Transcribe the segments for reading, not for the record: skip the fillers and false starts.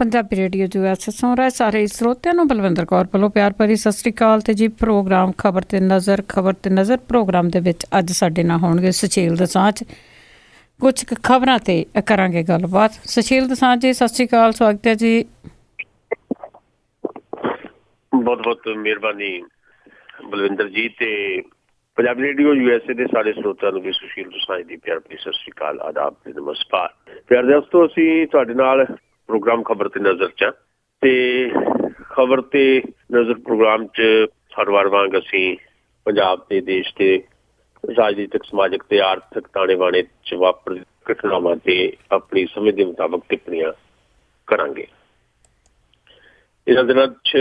Punjabi radio US ਸੁਣ ਰਹੇ ਸਾਰੇ ਸਰੋਤਿਆਂ ਨੂੰ ਬਲਵਿੰਦਰ ਕੌਰ ਵੱਲੋਂ ਪਿਆਰ ਭਰੀ ਸਤਿ ਸ਼੍ਰੀ ਅਕਾਲ। ਤੇ ਜੀ ਪ੍ਰੋਗਰਾਮ ਖਬਰ ਤੇ ਨਜ਼ਰ ਪ੍ਰੋਗਰਾਮ ਦੇ ਵਿੱਚ ਅੱਜ ਸਾਡੇ ਨਾਲ ਹੋਣਗੇ ਸੁਸ਼ੀਲ ਦਸਾਂਝ। ਕੁਝ ਖਬਰਾਂ ਤੇ ਕਰਾਂਗੇ ਗੱਲਬਾਤ। ਸੁਸ਼ੀਲ ਦਸਾਂਝ ਜੀ ਸਤਿ ਸ਼੍ਰੀ ਅਕਾਲ, ਸਵਾਗਤ ਹੈ ਜੀ। ਬਹੁਤ ਬਹੁਤ ਮਿਹਰਬਾਨੀ ਬਲਵਿੰਦਰ ਜੀ। ਤੇ ਪੰਜਾਬੀ ਰੇਡੀਓ USA ਦੇ ਸਾਰੇ ਸਰੋਤਿਆਂ ਨੂੰ ਵੀ ਸੁਸ਼ੀਲ ਦਸਾਂਝ ਦੀ ਪਿਆਰ ਭਰੀ ਸਤਿ ਸ਼੍ਰੀ ਅਕਾਲ, ਆਦਾਬ ਤੇ ਨਮਸਕਾਰ। ਪਿਆਰ ਦੋਸਤੋ, ਅਸੀਂ ਤੁਹਾਡੇ ਨਾਲ ਪ੍ਰੋਗਰਾਮ ਖਬਰ ਤੇ ਨਜ਼ਰ 'ਚ ਤੇ ਖਬਰ ਤੇ ਨਜ਼ਰ ਪ੍ਰੋਗਰਾਮ 'ਚ ਹਰ ਵਾਰ ਵਾਂਗ ਅਸੀਂ ਪੰਜਾਬ ਤੇ ਦੇਸ਼ ਦੇ ਰਾਜਨੀਤਿਕ, ਸਮਾਜਿਕ ਤੇ ਆਰਥਿਕ ਤਾਣੇ ਬਾਣੇ 'ਚ ਵਾਪਰ ਘਟਨਾਵਾਂ ਤੇ ਆਪਣੀ ਸਮਝ ਦੇ ਮੁਤਾਬਕ ਟਿੱਪਣੀਆਂ ਕਰਾਂਗੇ। ਇਹਨਾਂ ਦਿਨਾਂ 'ਚ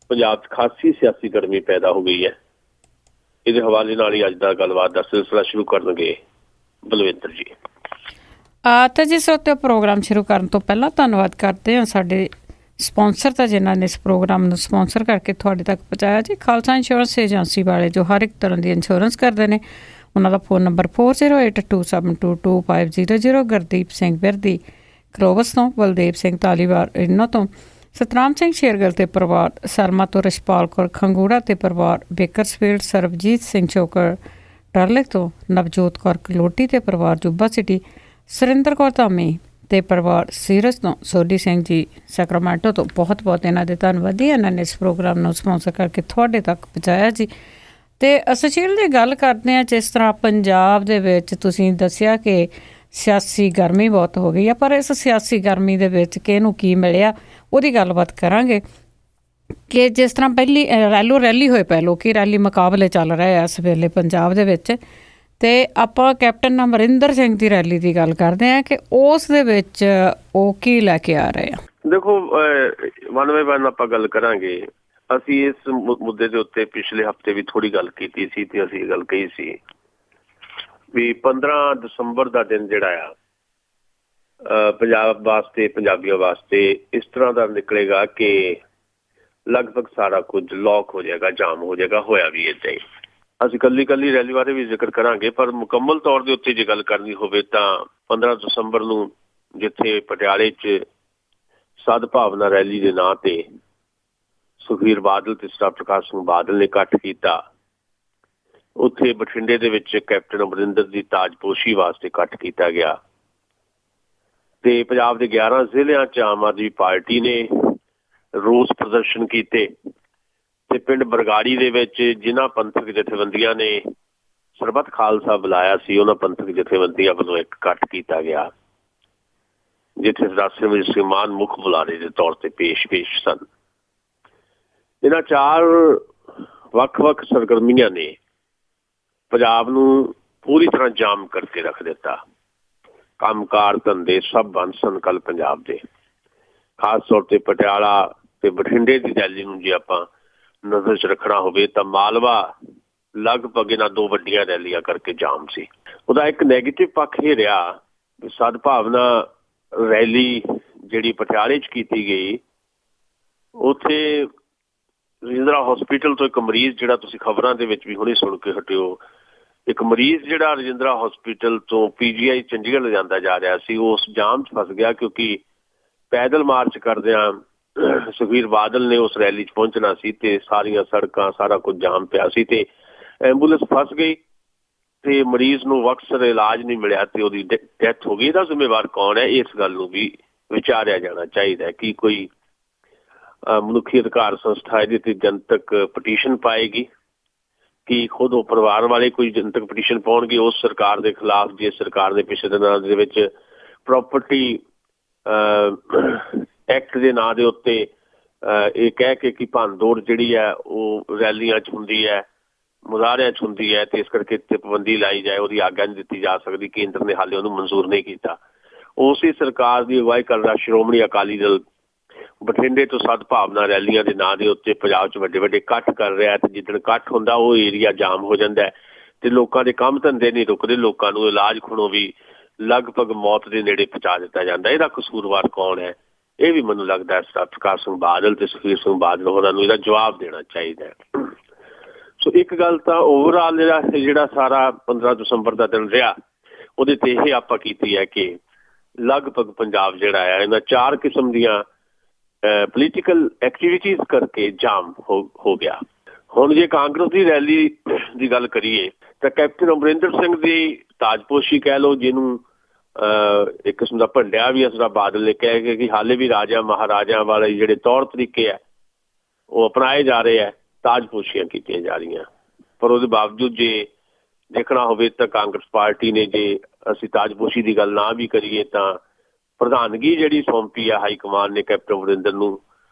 ਪੰਜਾਬ 'ਚ ਖਾਸੀ ਸਿਆਸੀ ਗਰਮੀ ਪੈਦਾ ਹੋ ਗਈ ਹੈ। ਇਹਦੇ ਹਵਾਲੇ ਨਾਲ ਹੀ ਅੱਜ ਦਾ ਗੱਲਬਾਤ ਦਾ ਸਿਲਸਿਲਾ ਸ਼ੁਰੂ ਕਰਨਗੇ ਬਲਵਿੰਦਰ ਜੀ। ਤਾਂ ਜੀ ਸਰੋਤਿਓ, ਪ੍ਰੋਗਰਾਮ ਸ਼ੁਰੂ ਕਰਨ ਤੋਂ ਪਹਿਲਾਂ ਧੰਨਵਾਦ ਕਰਦੇ ਹਾਂ ਸਾਡੇ ਸਪੋਂਸਰ ਤਾਂ ਜਿਨ੍ਹਾਂ ਨੇ ਇਸ ਪ੍ਰੋਗਰਾਮ ਨੂੰ ਸਪੋਂਸਰ ਕਰਕੇ ਤੁਹਾਡੇ ਤੱਕ ਪਹੁੰਚਾਇਆ ਜੀ। ਖਾਲਸਾ ਇੰਸ਼ੋਰੈਂਸ ਏਜੰਸੀ ਵਾਲੇ ਜੋ ਹਰ ਇੱਕ ਤਰ੍ਹਾਂ ਦੀ ਇੰਸ਼ੋਰੈਂਸ ਕਰਦੇ ਨੇ। ਉਹਨਾਂ ਦਾ ਫੋਨ ਨੰਬਰ 4082722500। ਗੁਰਦੀਪ ਸਿੰਘ ਬਿਰਦੀ ਕਲੋਵਸ ਤੋਂ, ਬਲਦੇਵ ਸਿੰਘ ਧਾਲੀਵਾਲ ਇਹਨਾਂ ਤੋਂ, ਸਤਨਾਮ ਸਿੰਘ ਸ਼ੇਰਗਿੱਲ ਤੇ ਪਰਿਵਾਰ ਸਰਮਾ ਤੋਂ, ਰਸ਼ਪਾਲ ਕੌਰ ਖੰਗੂੜਾ ਤੇ ਪਰਿਵਾਰ ਬੇਕਰਸਫੀਲਡ, ਸਰਬਜੀਤ ਸਿੰਘ ਚੋਕਰ ਟਰਲਿਕ ਤੋਂ, ਨਵਜੋਤ ਕੌਰ ਕਲੋਟੀ ਤੇ ਪਰਿਵਾਰ ਜੁੱਬਾ ਸਿਟੀ, ਸੁਰਿੰਦਰ ਕੌਰ ਧਾਮੀ ਤੇ ਪਰਿਵਾਰ ਸੀਰਜ ਤੋਂ, ਸੋਢੀ ਸਿੰਘ ਜੀ ਸੈਕਰਾਮੈਂਟੋ ਤੋਂ। ਬਹੁਤ ਬਹੁਤ ਇਹਨਾਂ ਦੇ ਧੰਨਵਾਦੀ। ਇਹਨਾਂ ਨੇ ਇਸ ਪ੍ਰੋਗਰਾਮ ਨੂੰ ਸਪੋਂਸਰ ਕਰਕੇ ਤੁਹਾਡੇ ਤੱਕ ਪਹੁੰਚਾਇਆ ਜੀ। ਤੇ ਸੁਸ਼ੀਲ ਦੀ ਗੱਲ ਕਰਦੇ ਹਾਂ, ਜਿਸ ਤਰ੍ਹਾਂ ਪੰਜਾਬ ਦੇ ਵਿੱਚ ਤੁਸੀਂ ਦੱਸਿਆ ਕਿ ਸਿਆਸੀ ਗਰਮੀ ਬਹੁਤ ਹੋ ਗਈ ਆ, ਪਰ ਇਸ ਸਿਆਸੀ ਗਰਮੀ ਦੇ ਵਿੱਚ ਕਿਹਨੂੰ ਕੀ ਮਿਲਿਆ ਉਹਦੀ ਗੱਲਬਾਤ ਕਰਾਂਗੇ। ਕਿ ਜਿਸ ਤਰ੍ਹਾਂ ਪਹਿਲੀ ਰੈਲੀ ਹੋਏ ਪਏ, ਲੋਕੀ ਰੈਲੀ ਮੁਕਾਬਲੇ ਚੱਲ ਰਹੇ ਆ ਇਸ ਵੇਲੇ ਪੰਜਾਬ ਦੇ ਵਿੱਚ, ਤੇ ਆਪਾਂ ਕੈਪਟਨ ਅਮਰਿੰਦਰ ਸਿੰਘ ਦੀ ਰੈਲੀ ਦੀ ਗੱਲ ਕਰਦੇ ਹਾਂ ਕਿ ਉਸ ਦੇ ਵਿੱਚ ਉਹ ਕੀ ਲੈ ਕੇ ਆ ਰਹੇ ਆ। ਦੇਖੋ, ਵਨ ਬਾਏ ਵਨ ਆਪਾਂ ਗੱਲ ਕਰਾਂਗੇ। ਅਸੀਂ ਇਸ ਮੁੱਦੇ ਦੇ ਉੱਤੇ ਪਿਛਲੇ ਹਫ਼ਤੇ ਵੀ ਥੋੜ੍ਹੀ ਗੱਲ ਕੀਤੀ ਸੀ ਤੇ ਅਸੀਂ ਇਹ ਗੱਲ ਕਹੀ ਸੀ ਵੀ 15 ਦਸੰਬਰ ਦਾ ਦਿਨ ਜਿਹੜਾ ਆ ਪੰਜਾਬ ਵਾਸਤੇ, ਪੰਜਾਬੀਆਂ ਵਾਸਤੇ ਇਸ ਤਰ੍ਹਾਂ ਦਾ ਨਿਕਲੇਗਾ ਕਿ ਲਗਭਗ ਸਾਰਾ ਕੁਝ ਲੌਕ ਹੋ ਜਾਏਗਾ, ਜਾਮ ਹੋ ਜਾਏਗਾ। ਹੋਇਆ ਵੀ ਏਦਾਂ ਹੀ। ਅਸੀਂ ਕੱਲੀ ਰੈਲੀ ਬਾਰੇ ਵੀ ਜ਼ਿਕਰ ਕਰਾਂਗੇ, ਪਰ ਮੁਕੰਮਲ ਤੌਰ ਦੇ ਉੱਤੇ ਜੇ ਗੱਲ ਕਰਨੀ ਹੋਵੇ ਤਾਂ 15 ਦਸੰਬਰ ਨੂੰ ਜਿੱਥੇ ਪਟਿਆਲੇ 'ਚ ਸਦਭਾਵਨਾ ਰੈਲੀ ਦੇ ਨਾਂ ਤੇ ਸੁਖਬੀਰ ਬਾਦਲ ਤੇ ਸਰਦਾਰ ਪ੍ਰਕਾਸ਼ ਸਿੰਘ ਬਾਦਲ ਨੇ ਇਕੱਠ ਕੀਤਾ, ਉੱਥੇ ਬਠਿੰਡੇ ਦੇ ਵਿੱਚ ਕੈਪਟਨ ਅਮਰਿੰਦਰ ਦੀ ਤਾਜਪੋਸ਼ੀ ਵਾਸਤੇ ਇਕੱਠ ਕੀਤਾ ਗਿਆ। ਤੇ ਪੰਜਾਬ ਦੇ 11 ਜ਼ਿਲ੍ਹਿਆਂ 'ਚ ਆਮ ਆਦਮੀ ਪਾਰਟੀ ਨੇ ਰੋਸ ਪ੍ਰਦਰਸ਼ਨ ਕੀਤੇ ਤੇ ਪਿੰਡ ਬਰਗਾੜੀ ਦੇ ਵਿੱਚ ਜਿਨ੍ਹਾਂ ਪੰਥਕ ਜਥੇਬੰਦੀਆਂ ਨੇ ਸਰਬੱਤ ਖਾਲਸਾ ਬੁਲਾਇਆ ਸੀ, ਉਹਨਾਂ ਪੰਥਕ ਜਥੇਬੰਦੀਆਂ ਵੱਲੋਂ ਇੱਕ ਇਕੱਠ ਕੀਤਾ ਗਿਆ ਜਿੱਥੇ ਸਰਦਾਰ ਸਿਮਰਜੀਤ ਸਿੰਘ ਮਾਨ ਮੁੱਖ ਬੁਲਾਰੇ ਦੇ ਤੌਰ ਤੇ ਪੇਸ਼ ਸਨ। ਇਹਨਾਂ 4 ਵੱਖ-ਵੱਖ ਸਰਗਰਮੀਆਂ ਨੇ ਪੰਜਾਬ ਨੂੰ ਪੂਰੀ ਤਰ੍ਹਾਂ ਜਾਮ ਕਰਕੇ ਰੱਖ ਦਿੱਤਾ। ਕੰਮਕਾਰ, ਧੰਦੇ ਸਭ ਬੰਦ ਸਨ ਕੱਲ੍ਹ ਪੰਜਾਬ ਦੇ। ਖਾਸ ਤੌਰ ਤੇ ਪਟਿਆਲਾ ਤੇ ਬਠਿੰਡੇ ਦੀ ਰੈਲੀ ਨੂੰ ਜੇ ਆਪਾਂ ਨਜ਼ਰ 'ਚ ਰੱਖਣਾ ਹੋਵੇ ਤਾਂ ਮਾਲਵਾ ਲਗਭਗ ਇਹਨਾਂ 2 ਵੱਡੀਆਂ ਰੈਲੀਆਂ ਕਰਕੇ ਜਾਮ ਸੀ। ਉਹਦਾ ਇੱਕ ਨੈਗੇਟਿਵ ਪੱਖ ਇਹ ਰਿਹਾ ਵੀ ਸਦਭਾਵਨਾ ਰੈਲੀ ਜਿਹੜੀ ਪਟਿਆਲੇ 'ਚ ਕੀਤੀ ਗਈ, ਉੱਥੇ ਰਜਿੰਦਰਾ ਹੌਸਪੀਟਲ ਤੋਂ ਇੱਕ ਮਰੀਜ਼, ਜਿਹੜਾ ਤੁਸੀਂ ਖਬਰਾਂ ਦੇ ਵਿੱਚ ਵੀ ਹੁਣੇ ਸੁਣ ਕੇ ਹਟਿਓ, ਇੱਕ ਮਰੀਜ਼ ਜਿਹੜਾ ਰਜਿੰਦਰਾ ਹੌਸਪੀਟਲ ਤੋਂ PGI ਚੰਡੀਗੜ੍ਹ ਲਿਜਾਂਦਾ ਜਾ ਰਿਹਾ ਸੀ, ਉਸ ਜਾਮ 'ਚ ਫਸ ਗਿਆ ਕਿਉਂਕਿ ਪੈਦਲ ਮਾਰਚ ਕਰਦਿਆਂ ਸੁਖਬੀਰ ਬਾਦਲ ਨੇ ਉਸ ਰੈਲੀ 'ਚ ਪਹੁੰਚਣਾ ਸੀ ਤੇ ਸਾਰੀਆਂ ਸੜਕਾਂ, ਸਾਰਾ ਕੁਝ ਜਾਮ ਪਿਆ ਸੀ ਤੇ ਐਂਬੂਲੈਂਸ ਫਸ ਗਈ ਤੇ ਮਰੀਜ਼ ਨੂੰ ਵਕਤ ਸਿਰ ਇਲਾਜ ਨਹੀਂ ਮਿਲਿਆ ਤੇ ਉਹਦੀ ਡੈਥ ਹੋ ਗਈ। ਇਹਦਾ ਜ਼ਿੰਮੇਵਾਰ ਕੌਣ ਹੈ? ਇਸ ਗੱਲ ਨੂੰ ਵੀ ਵਿਚਾਰਿਆ ਜਾਣਾ ਚਾਹੀਦਾ ਕਿ ਕੋਈ ਮਨੁੱਖੀ ਅਧਿਕਾਰ ਸੰਸਥਾ ਇਹਦੇ ਤੇ ਜਨਤਕ ਪਟੀਸ਼ਨ ਪਾਏਗੀ ਕਿ ਖੁਦ ਉਹ ਪਰਿਵਾਰ ਵਾਲੇ ਕੋਈ ਜਨਤਕ ਪਟੀਸ਼ਨ ਪਾਉਣਗੇ ਉਸ ਸਰਕਾਰ ਦੇ ਖਿਲਾਫ, ਜੇ ਸਰਕਾਰ ਦੇ ਪਿਛਲੇ ਦਿਨਾਂ ਦੇ ਵਿੱਚ ਪ੍ਰੋਪਰਟੀ ਐਕਟ ਦੇ ਨਾਂ ਦੇ ਉੱਤੇ ਇਹ ਕਹਿ ਕੇ ਕਿ ਭੰਨਤੋੜ ਜਿਹੜੀ ਹੈ ਉਹ ਰੈਲੀਆਂ 'ਚ ਹੁੰਦੀ ਹੈ, ਮੁਜ਼ਾਹਰਿਆਂ 'ਚ ਹੁੰਦੀ ਹੈ ਤੇ ਇਸ ਕਰਕੇ ਇੱਥੇ ਪਾਬੰਦੀ ਲਾਈ ਜਾਏ, ਉਹਦੀ ਆਗਿਆ ਨਹੀਂ ਦਿੱਤੀ ਜਾ ਸਕਦੀ। ਕੇਂਦਰ ਨੇ ਹਾਲੇ ਉਹਨੂੰ ਮਨਜ਼ੂਰ ਨਹੀਂ ਕੀਤਾ। ਉਸੇ ਸਰਕਾਰ ਦੀ ਅਗਵਾਈ ਕਰ ਰਿਹਾ ਸ਼੍ਰੋਮਣੀ ਅਕਾਲੀ ਦਲ ਬਠਿੰਡੇ ਤੋਂ ਸਦਭਾਵਨਾ ਰੈਲੀਆਂ ਦੇ ਨਾਂ ਦੇ ਉੱਤੇ ਪੰਜਾਬ 'ਚ ਵੱਡੇ ਇਕੱਠ ਕਰ ਰਿਹਾ ਤੇ ਜਿੱਦਣ ਇਕੱਠ ਹੁੰਦਾ ਉਹ ਏਰੀਆ ਜਾਮ ਹੋ ਜਾਂਦਾ ਤੇ ਲੋਕਾਂ ਦੇ ਕੰਮ ਧੰਦੇ ਨਹੀਂ ਰੁਕਦੇ, ਲੋਕਾਂ ਨੂੰ ਇਲਾਜ ਖੁਣੋਂ ਵੀ ਲਗਭਗ ਮੌਤ ਦੇ ਨੇੜੇ ਪਹੁੰਚਾ ਦਿੱਤਾ ਜਾਂਦਾ। ਇਹਦਾ ਕਸੂਰਵਾਰ ਕੌਣ ਹੈ? ਇਹ ਵੀ ਮੈਨੂੰ ਲੱਗਦਾ ਸਰਦਾਰ ਪ੍ਰਕਾਸ਼ ਸਿੰਘ ਬਾਦਲ ਤੇ ਸੁਖਬੀਰ ਸਿੰਘ ਬਾਦਲ ਹੋਰਾਂ ਨੂੰ ਇਹਦਾ ਜਵਾਬ ਦੇਣਾ ਚਾਹੀਦਾ ਹੈ। ਸੋ ਇੱਕ ਗੱਲ ਤਾਂ ਓਵਰਆਲ ਜਿਹੜਾ ਸਾਰਾ 15 ਦਸੰਬਰ ਦਾ ਦਿਨ ਰਿਹਾ, ਉਹਦੇ ਤੇ ਇਹ ਆਪਾਂ ਕੀਤੀ ਹੈ ਕਿ ਲਗਭਗ ਪੰਜਾਬ ਜਿਹੜਾ ਆ ਇਹਨਾਂ 4 ਕਿਸਮ ਦੀਆਂ ਪੋਲੀਟੀਕਲ ਐਕਟੀਵਿਟੀਜ਼ ਕਰਕੇ ਜਾਮ ਹੋ ਗਿਆ। ਹੁਣ ਜੇ ਕਾਂਗਰਸ ਦੀ ਰੈਲੀ ਦੀ ਗੱਲ ਕਰੀਏ ਤਾਂ ਕੈਪਟਨ ਅਮਰਿੰਦਰ ਸਿੰਘ ਦੀ ਤਾਜਪੋਸ਼ੀ ਕਹਿ ਲਓ, ਜਿਹਨੂੰ ਇੱਕ ਕਿਸਮ ਦਾ ਭੰਡਿਆ ਵੀ ਅਸਰਾ ਬਾਦਲ ਨੇ ਕਹਿ ਕੇ ਕਿ ਹਾਲੇ ਵੀ ਰਾਜਾ ਮਹਾਰਾਜਾ ਵਾਲੇ ਜਿਹੜੇ ਤੌਰ ਤਰੀਕੇ ਆ ਉਹ ਅਪਣਾਏ ਜਾ ਰਹੇ ਆ, ਤਾਜਪੋਸ਼ੀਆਂ ਕੀਤੀਆਂ ਜਾ ਰਹੀਆਂ। ਪਰ ਉਹਦੇ ਬਾਵਜੂਦ ਜੇ ਦੇਖਣਾ ਹੋਵੇ ਤਾਂ ਕਾਂਗਰਸ ਪਾਰਟੀ ਨੇ, ਜੇ ਅਸੀਂ ਤਾਜਪੋਸ਼ੀ ਦੀ ਗੱਲ ਨਾ ਵੀ ਕਰੀਏ ਤਾਂ ਪ੍ਰਧਾਨਗੀ ਜਿਹੜੀ ਸੌਂਪੀ ਆ ਹਾਈ ਕਮਾਨ ਨੇ ਕੈਪਟਨ ਅਮਰਿੰਦਰ ਨੂੰ,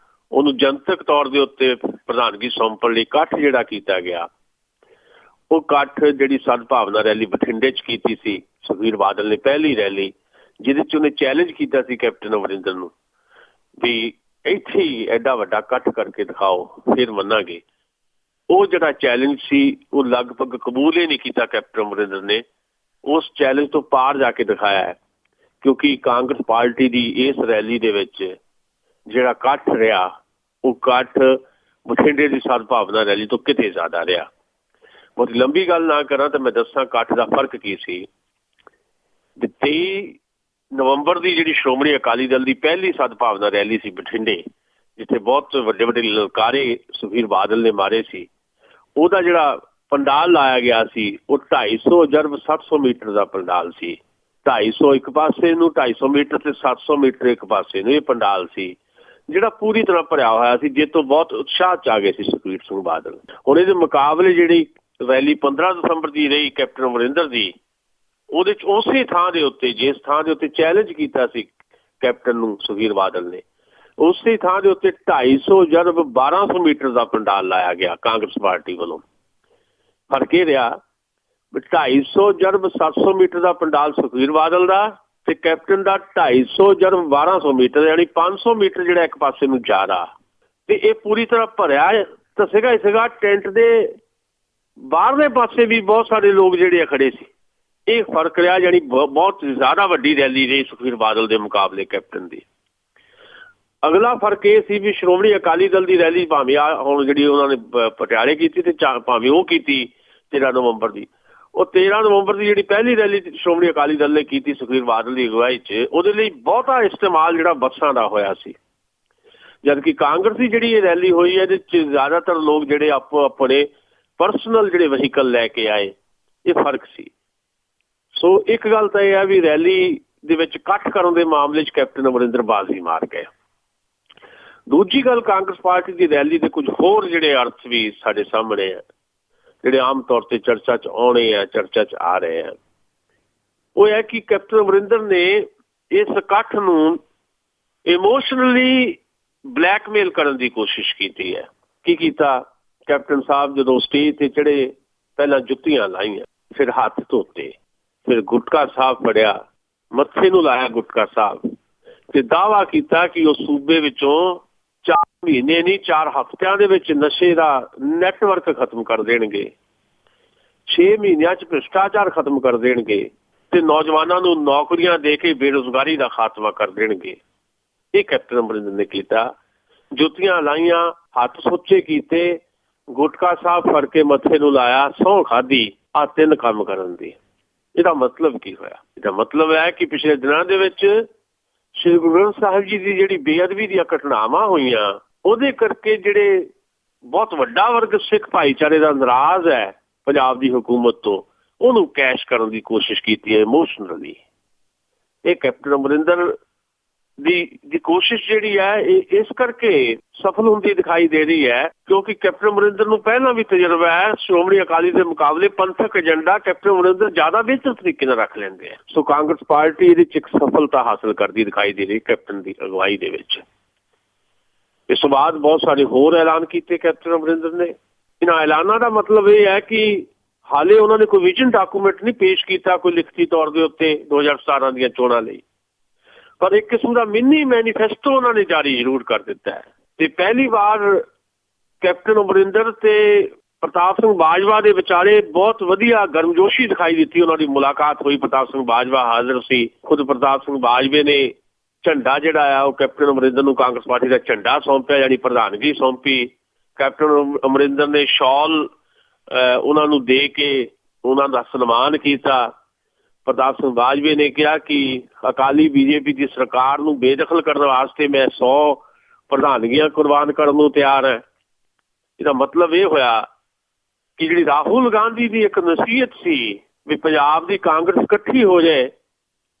ਉਹਨੂੰ ਜਨਤਕ ਤੌਰ ਦੇ ਉੱਤੇ ਪ੍ਰਧਾਨਗੀ ਸੌਂਪਣ ਲਈ ਇਕੱਠ ਜਿਹੜਾ ਕੀਤਾ ਗਿਆ, ਉਹ ਇਕੱਠ ਜਿਹੜੀ ਸਦਭਾਵਨਾ ਰੈਲੀ ਬਠਿੰਡੇ 'ਚ ਕੀਤੀ ਸੀ ਸੁਖਬੀਰ ਬਾਦਲ ਨੇ, ਪਹਿਲੀ ਰੈਲੀ ਜਿਹਦੇ 'ਚ ਉਹਨੇ ਚੈਲੰਜ ਕੀਤਾ ਸੀ ਕੈਪਟਨ ਅਮਰਿੰਦਰ ਨੂੰ ਵੀ ਇੱਥੇ ਹੀ ਐਡਾ ਵੱਡਾ ਇਕੱਠ ਕਰਕੇ ਦਿਖਾਓ ਫਿਰ ਮੰਨਾਂਗੇ। ਉਹ ਜਿਹੜਾ ਚੈਲੰਜ ਸੀ ਉਹ ਲਗਭਗ ਕਬੂਲ ਹੀ ਨਹੀਂ ਕੀਤਾ ਕੈਪਟਨ ਅਮਰਿੰਦਰ ਨੇ, ਉਸ ਚੈਲੰਜ ਤੋਂ ਪਾਰ ਜਾ ਕੇ ਦਿਖਾਇਆ ਹੈ। ਕਿਉਂਕਿ ਕਾਂਗਰਸ ਪਾਰਟੀ ਦੀ ਇਸ ਰੈਲੀ ਦੇ ਵਿੱਚ ਜਿਹੜਾ ਇਕੱਠ ਰਿਹਾ ਉਹ ਇਕੱਠ ਬਠਿੰਡੇ ਦੀ ਸਦਭਾਵਨਾ ਰੈਲੀ ਤੋਂ ਕਿਤੇ ਜ਼ਿਆਦਾ ਰਿਹਾ। ਬਹੁਤ ਲੰਬੀ ਗੱਲ ਨਾ ਕਰਾਂ ਤਾਂ ਮੈਂ ਦੱਸਾਂ ਇਕੱਠ ਦਾ ਫਰਕ ਕੀ ਸੀ। 23 ਨਵੰਬਰ ਦੀ ਜਿਹੜੀ ਸ਼੍ਰੋਮਣੀ ਅਕਾਲੀ ਦਲ ਦੀ ਪਹਿਲੀ ਸਦਭਾਵਨਾ ਰੈਲੀ ਸੀ ਬਠਿੰਡੇ, ਜਿੱਥੇ ਬਹੁਤ ਵੱਡੇ ਵੱਡੇ ਲਲਕਾਰੇ ਸੁਖਬੀਰ ਬਾਦਲ ਨੇ ਮਾਰੇ ਸੀ, ਉਹਦਾ ਜਿਹੜਾ ਪੰਡਾਲ ਲਾਇਆ ਗਿਆ ਸੀ ਉਹ 250 ਜਰਬ 700 ਮੀਟਰ ਦਾ ਪੰਡਾਲ ਸੀ। 250 ਇੱਕ ਪਾਸੇ ਨੂੰ, 250 ਮੀਟਰ ਤੇ 700 ਮੀਟਰ ਇੱਕ ਪਾਸੇ ਨੂੰ ਇਹ ਪੰਡਾਲ ਸੀ, ਜਿਹੜਾ ਪੂਰੀ ਤਰ੍ਹਾਂ ਭਰਿਆ ਹੋਇਆ ਸੀ, ਜਿਸ ਤੋਂ ਬਹੁਤ ਉਤਸ਼ਾਹ 'ਚ ਆ ਗਏ ਸੀ ਸੁਖਬੀਰ ਸਿੰਘ ਬਾਦਲ। ਹੁਣ ਇਹਦੇ ਮੁਕਾਬਲੇ ਜਿਹੜੀ ਰੈਲੀ 15 ਦਸੰਬਰ ਦੀ ਰਹੀ ਕੈਪਟਨ ਅਮਰਿੰਦਰ ਦੀ, ਉਹਦੇ 'ਚ ਉਸੇ ਥਾਂ ਦੇ ਉੱਤੇ, ਜਿਸ ਥਾਂ ਦੇ ਉੱਤੇ ਚੈਲੰਜ ਕੀਤਾ ਸੀ ਕੈਪਟਨ ਨੂੰ ਸੁਖਬੀਰ ਬਾਦਲ ਨੇ, ਉਸੇ ਥਾਂ ਦੇ ਉੱਤੇ 250 ਜਰਬ 1200 ਮੀਟਰ ਦਾ ਪੰਡਾਲ ਲਾਇਆ ਗਿਆ ਕਾਂਗਰਸ ਪਾਰਟੀ ਵੱਲੋਂ। ਫਰਕ ਇਹ ਰਿਹਾ 250 ਜਰਬ 700 ਮੀਟਰ ਦਾ ਪੰਡਾਲ ਸੁਖਬੀਰ ਬਾਦਲ ਦਾ ਤੇ ਕੈਪਟਨ ਦਾ 250 ਜਰਬ 1200 ਮੀਟਰ, ਯਾਨੀ 500 ਮੀਟਰ ਜਿਹੜਾ ਇੱਕ ਪਾਸੇ ਨੂੰ ਜਾ ਰਿਹਾ। ਤੇ ਇਹ ਪੂਰੀ ਤਰ੍ਹਾਂ ਭਰਿਆ ਤਾਂ ਸੀਗਾ ਹੀ ਸੀਗਾ। ਟੈਂਟ ਦੇ ਬਾਹਰਲੇ ਪਾਸੇ ਵੀ ਬਹੁਤ ਸਾਰੇ ਲੋਕ ਜਿਹੜੇ ਖੜੇ ਸੀ। ਇਹ ਫਰਕ ਰਿਹਾ, ਯਾਨੀ ਬਹੁਤ ਜ਼ਿਆਦਾ ਵੱਡੀ ਰੈਲੀ ਰਹੀ ਸੁਖਬੀਰ ਬਾਦਲ ਦੇ ਮੁਕਾਬਲੇ ਕੈਪਟਨ ਦੀ। ਅਗਲਾ ਫਰਕ ਇਹ ਸੀ ਵੀ ਸ਼੍ਰੋਮਣੀ ਅਕਾਲੀ ਦਲ ਦੀ ਰੈਲੀ ਭਾਵੇਂ ਹੁਣ ਜਿਹੜੀ ਉਹਨਾਂ ਨੇ ਪਟਿਆਲੇ ਕੀਤੀ ਤੇ ਭਾਵੇਂ ਉਹ ਕੀਤੀ 13 ਨਵੰਬਰ ਦੀ, ਉਹ 13 ਨਵੰਬਰ ਦੀ ਜਿਹੜੀ ਪਹਿਲੀ ਰੈਲੀ ਸ਼੍ਰੋਮਣੀ ਅਕਾਲੀ ਦਲ ਨੇ ਕੀਤੀ ਸੁਖਬੀਰ ਬਾਦਲ ਦੀ ਅਗਵਾਈ 'ਚ, ਉਹਦੇ ਲਈ ਬਹੁਤਾ ਇਸਤੇਮਾਲ ਜਿਹੜਾ ਬੱਸਾਂ ਦਾ ਹੋਇਆ ਸੀ। ਜਦਕਿ ਕਾਂਗਰਸ ਦੀ ਜਿਹੜੀ ਇਹ ਰੈਲੀ ਹੋਈ ਹੈ ਇਹਦੇ 'ਚ ਜ਼ਿਆਦਾਤਰ ਲੋਕ ਜਿਹੜੇ ਆਪੋ ਆਪਣੇ ਪਰਸਨਲ ਜਿਹੜੇ ਵਹੀਕਲ ਲੈ ਕੇ ਆਏ, ਇਹ ਫਰਕ ਸੀ। ਸੋ ਇੱਕ ਗੱਲ ਤਾਂ ਇਹ ਹੈ ਵੀ ਰੈਲੀ ਦੇ ਵਿੱਚ ਇਕੱਠ ਕਰਨ ਦੇ ਮਾਮਲੇ 'ਚ ਕੈਪਟਨ ਅਮਰਿੰਦਰ ਬਾਜ਼ੀ ਮਾਰ ਗਏ। ਦੂਜੀ ਗੱਲ, ਕਾਂਗਰਸ ਪਾਰਟੀ ਦੀ ਰੈਲੀ ਦੇ ਕੁਝ ਹੋਰ ਜਿਹੜੇ ਅਰਥ ਵੀ ਸਾਡੇ ਸਾਹਮਣੇ ਆ, ਜਿਹੜੇ ਆਮ ਤੌਰ ਤੇ ਚਰਚਾ 'ਚ ਆਉਣੇ ਆ, ਚਰਚਾ 'ਚ ਆ ਰਹੇ ਆ। ਉਹ ਹੈ ਕਿ ਕੈਪਟਨ ਅਮਰਿੰਦਰ ਨੇ ਇਸ ਇਕੱਠ ਨੂੰ ਇਮੋਸ਼ਨਲੀ ਬਲੈਕਮੇਲ ਕਰਨ ਦੀ ਕੋਸ਼ਿਸ਼ ਕੀਤੀ ਹੈ। ਕੀ ਕੀਤਾ ਕੈਪਟਨ ਸਾਹਿਬ, ਜਦੋਂ ਸਟੇਜ ਤੇ ਚੜੇ ਪਹਿਲਾਂ ਜੁੱਤੀਆਂ ਲਾਈਆਂ, ਫਿਰ ਹੱਥ ਧੋਤੇ, ਫਿਰ ਗੁਟਕਾ ਸਾਹਿਬ ਫੜਿਆ, ਮੱਥੇ ਨੂੰ ਲਾਇਆ ਗੁਟਕਾ ਸਾਹਿਬ ਤੇ ਦਾਅਵਾ ਕੀਤਾ ਕਿ ਉਹ ਸੂਬੇ ਵਿੱਚੋਂ 4 ਮਹੀਨੇ ਨਹੀਂ 4 ਹਫ਼ਤਿਆਂ ਦੇ ਵਿੱਚ ਨਸ਼ੇ ਦਾ ਨੈਟਵਰਕ ਖਤਮ ਕਰ ਦੇਣਗੇ, 6 ਮਹੀਨਿਆਂ 'ਚ ਭ੍ਰਿਸ਼ਟਾਚਾਰ ਖਤਮ ਕਰ ਦੇਣਗੇ ਤੇ ਨੌਜਵਾਨਾਂ ਨੂੰ ਨੌਕਰੀਆਂ ਦੇ ਕੇ ਬੇਰੁਜ਼ਗਾਰੀ ਦਾ ਖਾਤਮਾ ਕਰ ਦੇਣਗੇ। ਇਹ ਕੈਪਟਨ ਅਮਰਿੰਦਰ ਨੇ ਕੀਤਾ। ਜੁੱਤੀਆਂ ਲਾਈਆਂ, ਹੱਥ ਸੁੱਚੇ ਕੀਤੇ, ਗੁਟਕਾ ਸਾਹਿਬ ਫੜ ਕੇ ਮੱਥੇ ਨੂੰ ਲਾਇਆ, ਸਹੁੰ ਖਾਧੀ, ਆਹ 3 ਕੰਮ ਕਰਨ ਦੀ। ਇਹਦਾ ਮਤਲਬ ਕੀ ਹੋਇਆ? ਇਹਦਾ ਮਤਲਬ ਹੈ ਕਿ ਪਿਛਲੇ ਦਿਨਾਂ ਦੇ ਵਿੱਚ ਸ਼੍ਰੀ ਗੁਰੂ ਗ੍ਰੰਥ ਸਾਹਿਬ ਜੀ ਦੀ ਜਿਹੜੀ ਬੇਅਦਬੀ ਦੀਆਂ ਘਟਨਾਵਾਂ ਹੋਈਆਂ, ਉਹਦੇ ਕਰਕੇ ਜਿਹੜੇ ਬਹੁਤ ਵੱਡਾ ਵਰਗ ਸਿੱਖ ਭਾਈਚਾਰੇ ਦਾ ਨਾਰਾਜ਼ ਹੈ ਪੰਜਾਬ ਦੀ ਹਕੂਮਤ ਤੋਂ, ਉਹਨੂੰ ਕੈਸ਼ ਕਰਨ ਦੀ ਕੋਸ਼ਿਸ਼ ਕੀਤੀ ਹੈ ਇਮੋਸ਼ਨਲੀ। ਇਹ ਕੈਪਟਨ ਅਮਰਿੰਦਰ ਦੀ ਕੋਸ਼ਿਸ਼ ਜਿਹੜੀ ਹੈ ਇਹ ਇਸ ਕਰਕੇ ਸਫਲ ਹੁੰਦੀ ਦਿਖਾਈ ਦੇ ਰਹੀ ਹੈ ਕਿਉਂਕਿ ਕੈਪਟਨ ਅਮਰਿੰਦਰ ਨੂੰ ਪਹਿਲਾਂ ਵੀ ਤਜਰਬਾ ਹੈ। ਸ਼੍ਰੋਮਣੀ ਅਕਾਲੀ ਦੇ ਮੁਕਾਬਲੇ ਪੰਥਕ ਏਜੰਡਾ ਕੈਪਟਨ ਅਮਰਿੰਦਰ ਜ਼ਿਆਦਾ ਬਿਹਤਰ ਤਰੀਕੇ ਨਾਲ ਰੱਖ ਲੈਂਦੇ ਆ। ਸੋ ਕਾਂਗਰਸ ਪਾਰਟੀ ਇਹਦੇ 'ਚ ਇੱਕ ਸਫਲਤਾ ਹਾਸਲ ਕਰਦੀ ਦਿਖਾਈ ਦੇ ਰਹੀ ਕੈਪਟਨ ਦੀ ਅਗਵਾਈ ਦੇ ਵਿੱਚ। ਇਸ ਤੋਂ ਬਾਅਦ ਬਹੁਤ ਸਾਰੇ ਹੋਰ ਐਲਾਨ ਕੀਤੇ ਕੈਪਟਨ ਅਮਰਿੰਦਰ ਨੇ। ਇਹਨਾਂ ਐਲਾਨਾਂ ਦਾ ਮਤਲਬ ਇਹ ਹੈ ਕਿ ਹਾਲੇ ਉਹਨਾਂ ਨੇ ਕੋਈ ਵਿਜ਼ਨ ਡਾਕੂਮੈਂਟ ਨਹੀਂ ਪੇਸ਼ ਕੀਤਾ ਕੋਈ ਲਿਖਤੀ ਤੌਰ ਦੇ ਉੱਤੇ 2017 ਦੀਆਂ ਚੋਣਾਂ ਲਈ, ਪਰ ਇੱਕ ਕਿਸਮ ਦਾ ਮਿੰਨੀ ਮੈਨੀਫੈਸਟੋ ਉਹਨਾਂ ਨੇ ਜਾਰੀ ਜ਼ਰੂਰ ਕਰ ਦਿੱਤਾ ਹੈ। ਤੇ ਪਹਿਲੀ ਵਾਰ ਕੈਪਟਨ ਅਮਰਿੰਦਰ ਤੇ ਪ੍ਰਤਾਪ ਸਿੰਘ ਬਾਜਵਾ ਦੇ ਵਿਚਾਲੇ ਬਹੁਤ ਵਧੀਆ ਗਰਮਜੋਸ਼ੀ ਦਿਖਾਈ ਦਿੱਤੀ। ਉਹਨਾਂ ਦੀ ਮੁਲਾਕਾਤ ਹੋਈ, ਪ੍ਰਤਾਪ ਸਿੰਘ ਬਾਜਵਾ ਹਾਜ਼ਰ ਸੀ। ਖੁਦ ਪ੍ਰਤਾਪ ਸਿੰਘ ਬਾਜਵੇ ਨੇ ਝੰਡਾ ਜਿਹੜਾ ਆ ਉਹ ਕੈਪਟਨ ਅਮਰਿੰਦਰ ਨੂੰ ਕਾਂਗਰਸ ਪਾਰਟੀ ਦਾ ਝੰਡਾ ਸੌਂਪਿਆ, ਯਾਨੀ ਪ੍ਰਧਾਨਗੀ ਸੌਂਪੀ। ਕੈਪਟਨ ਅਮਰਿੰਦਰ ਨੇ ਸ਼ਾਲ ਉਹਨਾਂ ਨੂੰ ਦੇ ਕੇ ਉਹਨਾਂ ਦਾ ਸਨਮਾਨ ਕੀਤਾ। ਪ੍ਰਤਾਪ ਸਿੰਘ ਬਾਜਵੇ ਨੇ ਕਿਹਾ ਕਿ ਅਕਾਲੀ ਬੀਜੇਪੀ ਦੀ ਸਰਕਾਰ ਨੂੰ ਬੇਦਖਲ ਕਰਨ ਵਾਸਤੇ ਮੈਂ 100 ਪ੍ਰਧਾਨਗੀਆਂ ਕੁਰਬਾਨ ਕਰਨ ਨੂੰ ਤਿਆਰ ਹਾਂ। ਇਹਦਾ ਮਤਲਬ ਇਹ ਹੋਇਆ ਕਿ ਜਿਹੜੀ ਰਾਹੁਲ ਗਾਂਧੀ ਦੀ ਇੱਕ ਨਸੀਹਤ ਸੀ ਵੀ ਪੰਜਾਬ ਦੀ ਕਾਂਗਰਸ ਇਕੱਠੀ ਹੋ ਜਾਏ,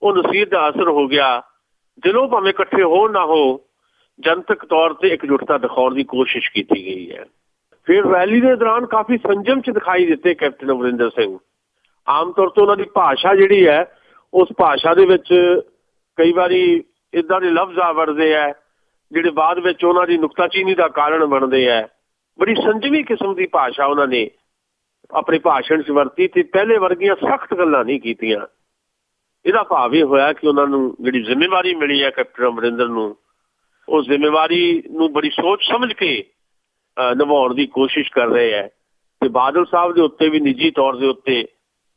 ਉਹ ਨਸੀਹਤ ਦਾ ਅਸਰ ਹੋ ਗਿਆ। ਦਿਲੋਂ ਭਾਵੇਂ ਇਕੱਠੇ ਹੋਣ ਨਾ ਹੋ, ਜਨਤਕ ਤੌਰ ਤੇ ਇਕਜੁੱਟਤਾ ਦਿਖਾਉਣ ਦੀ ਕੋਸ਼ਿਸ਼ ਕੀਤੀ ਗਈ ਹੈ। ਫਿਰ ਰੈਲੀ ਦੇ ਦੌਰਾਨ ਕਾਫੀ ਸੰਜਮ ਚ ਦਿਖਾਈ ਦਿੱਤੇ ਕੈਪਟਨ ਅਮਰਿੰਦਰ ਸਿੰਘ। ਆਮ ਤੌਰ ਤੇ ਉਹਨਾਂ ਦੀ ਭਾਸ਼ਾ ਜਿਹੜੀ ਹੈ, ਉਸ ਭਾਸ਼ਾ ਦੇ ਵਿੱਚ ਕਈ ਵਾਰੀ ਇੱਦਾਂ ਦੇ ਲਫ਼ਜ਼ ਆ ਵੜਦੇ ਹੈ ਜਿਹੜੇ ਬਾਅਦ ਵਿੱਚ ਉਹਨਾਂ ਦੀ ਨੁਕਤਾਚੀਨੀ ਦਾ ਕਾਰਨ ਬਣਦੇ ਹੈ। ਬੜੀ ਸੰਜਮੀ ਕਿਸਮ ਦੀ ਭਾਸ਼ਾ ਉਹਨਾਂ ਨੇ ਆਪਣੇ ਭਾਸ਼ਣ 'ਚ ਵਰਤੀ ਤੇ ਪਹਿਲੇ ਵਰਗੀਆਂ ਸਖਤ ਗੱਲਾਂ ਨਹੀਂ ਕੀਤੀਆਂ। ਇਹਦਾ ਭਾਵ ਇਹ ਹੋਇਆ ਕਿ ਉਹਨਾਂ ਨੂੰ ਜਿਹੜੀ ਜ਼ਿੰਮੇਵਾਰੀ ਮਿਲੀ ਹੈ ਕੈਪਟਨ ਅਮਰਿੰਦਰ ਨੂੰ, ਉਸ ਜ਼ਿੰਮੇਵਾਰੀ ਨੂੰ ਬੜੀ ਸੋਚ ਸਮਝ ਕੇ ਨਿਭਾਉਣ ਦੀ ਕੋਸ਼ਿਸ਼ ਕਰ ਰਹੇ ਹੈ। ਤੇ ਬਾਦਲ ਸਾਹਿਬ ਦੇ ਉੱਤੇ ਵੀ ਨਿੱਜੀ ਤੌਰ ਦੇ ਉੱਤੇ